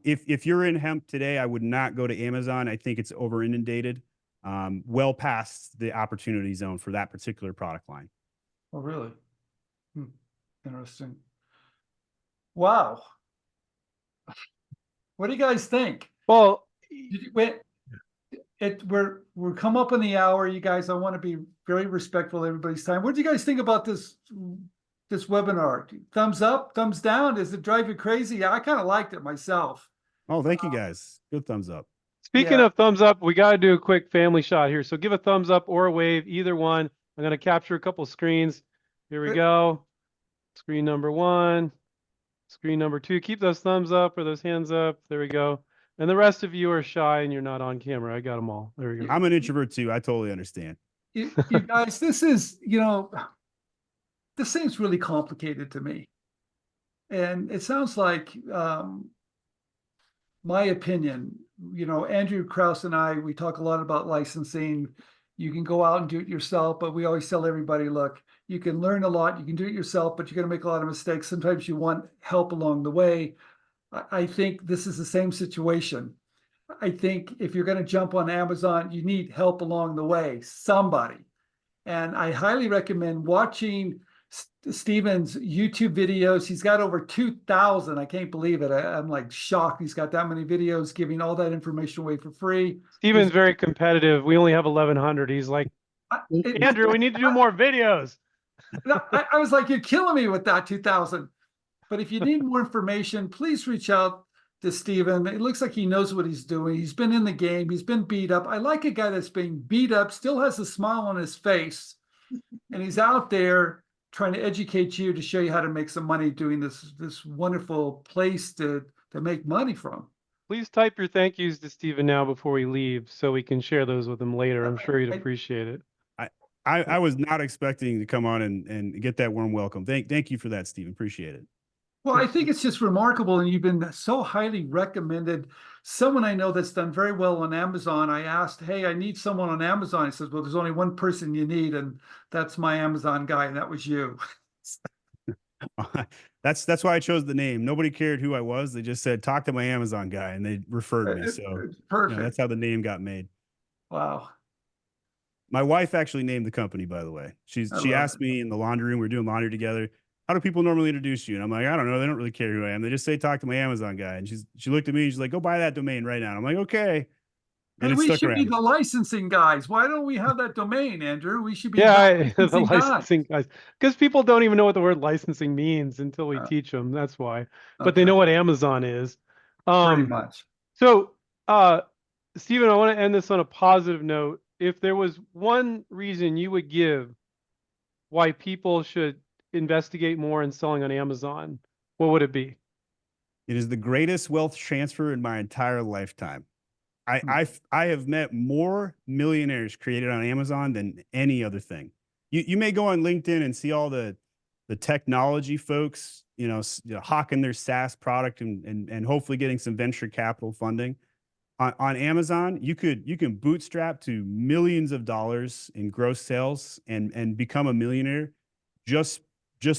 If you're in hemp today, I would not go to Amazon. I think it's over inundated, well past the opportunity zone for that particular product line. Oh, really? Interesting. Wow. What do you guys think? Well, We're come up on the hour, you guys. I want to be very respectful of everybody's time. What do you guys think about this webinar? Thumbs up, thumbs down? Does it drive you crazy? I kind of liked it myself. Oh, thank you guys. Good thumbs up. speaking Yeah. of thumbs up, we got to do a quick family shot here. So give a thumbs up or a wave, either one. I'm going to capture a couple screens. Here we go. Screen number 1, screen number 2. Keep those thumbs up or those hands up. There we go. And the rest of you are shy and you're not on camera. I got them all. There we go. I'm an introvert too. I totally understand. You guys, this is, this seems really complicated to me. And it sounds like, my opinion, Andrew Krause and I, we talk a lot about licensing. You can go out and do it yourself, but we always tell everybody, look, you can learn a lot, you can do it yourself, but you're going to make a lot of mistakes. Sometimes you want help along the way. I think this is the same situation. I think if you're going to jump on Amazon, you need help along the way, somebody. And I highly recommend watching Steven's YouTube videos. He's got over 2,000. I can't believe it. I'm like shocked. He's got that many videos giving all that information away for free. Steven's very competitive. We only have 1,100. He's like, Andrew, we need to do more videos. I was like, you're killing me with that 2,000. But if you need more information, please reach out to Steven. It looks like he knows what he's doing. He's been in the game. He's been beat up. I like a guy that's being beat up, still has a smile on his face, and he's out there trying to educate you to show you how to make some money doing this wonderful place to make money from. Please type your thank yous to Steven now before we leave so we can share those with him later. I'm sure he'd appreciate it. I was not expecting to come on and get that warm welcome. Thank you for that, Steven. Appreciate it. Well, I think it's just remarkable, and you've been so highly recommended. Someone I know that's done very well on Amazon, I asked, hey, I need someone on Amazon. He says, well, there's only one person you need, and that's my Amazon guy, and that was you. That's why I chose the name. Nobody cared who I was. They just said, talk to my Amazon guy, and they referred me. So Perfect. that's how the name got made. Wow. My wife actually named the company, by the way. She asked me in the laundry room, we were doing laundry together, how do people normally introduce you? And I'm like, I don't know. They don't really care who I am. They just say, talk to my Amazon guy. And she looked at me and she's like, go buy that domain right now. And I'm like, okay. And And it we stuck should around. be the licensing guys. Why don't we have that domain, Andrew? We should be The licensing guys. licensing guys, because people don't even know what the word licensing means until we teach them. That's why. But they know what Amazon is. Pretty much. So, Steven, I want to end this on a positive note. If there was one reason you would give why people should investigate more in selling on Amazon, what would it be? It is the greatest wealth transfer in my entire lifetime. I have met more millionaires created on Amazon than any other thing. You may go on LinkedIn and see all the technology folks, hawking their SaaS product and hopefully getting some venture capital funding. On Amazon, you can bootstrap to millions of dollars in gross sales and become a millionaire just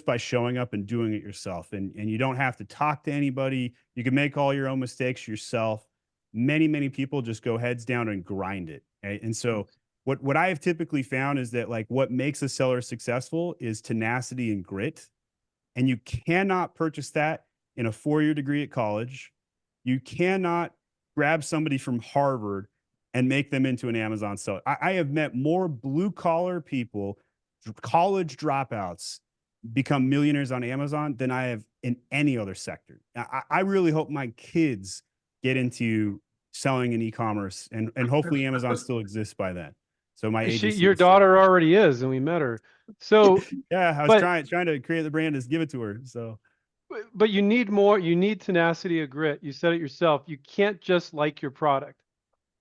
by showing up and doing it yourself. And you don't have to talk to anybody. You can make all your own mistakes yourself. Many people just go heads down and grind it. Right? And so what I have typically found is that like what makes a seller successful is tenacity and grit. And you cannot purchase that in a 4-year degree at college. You cannot grab somebody from Harvard and make them into an Amazon seller. I have met more blue collar people, college dropouts, become millionaires on Amazon than I have in any other sector. I really hope my kids get into selling in e-commerce, and hopefully Amazon still exists by then. So my agency, Your daughter already is, and we met her. So, yeah, I was but trying to create the brand, is give it to her. So but you need more. You need tenacity of grit. You said it yourself. You can't just like your product.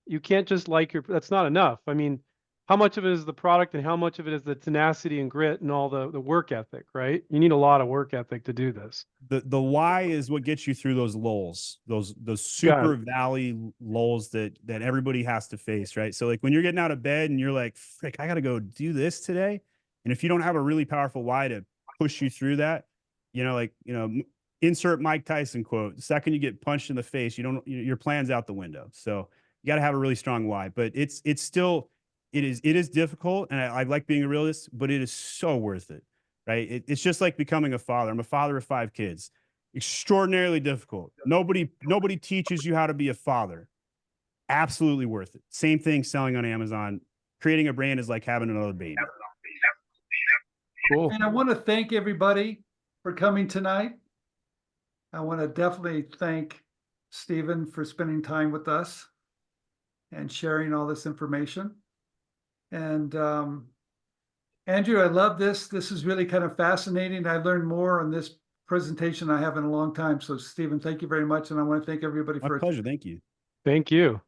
You can't just like your. That's not enough. I mean, how much of it is the product, and how much of it is the tenacity and grit and all the work ethic, right? You need a lot of work ethic to do this. the why is what gets you through those lulls, those Got super it. valley lulls that everybody has to face, right? So like when you're getting out of bed and you're like, frick, I got to go do this today. And if you don't have a really powerful why to push you through that, insert Mike Tyson quote, the second you get punched in the face, your plan's out the window. So you got to have a really strong why, but it's still, it is difficult. And I like being a realist, but it is so worth it. Right. It's just like becoming a father. I'm a father of 5 kids. Extraordinarily difficult. Nobody teaches you how to be a father. Absolutely worth it. Same thing selling on Amazon. Creating a brand is like having another baby. Cool. And I want to thank everybody for coming tonight. I want to definitely thank Stephen for spending time with us and sharing all this information. And Andrew, I love this. This is really kind of fascinating. I learned more on this presentation I have in a long time. So Stephen, thank you very much. And I want to thank everybody My for pleasure. Thank you. Thank you.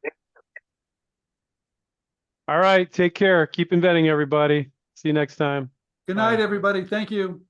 All right. Take care. Keep inventing, everybody. See you next time. Good night, Bye. everybody. Thank you.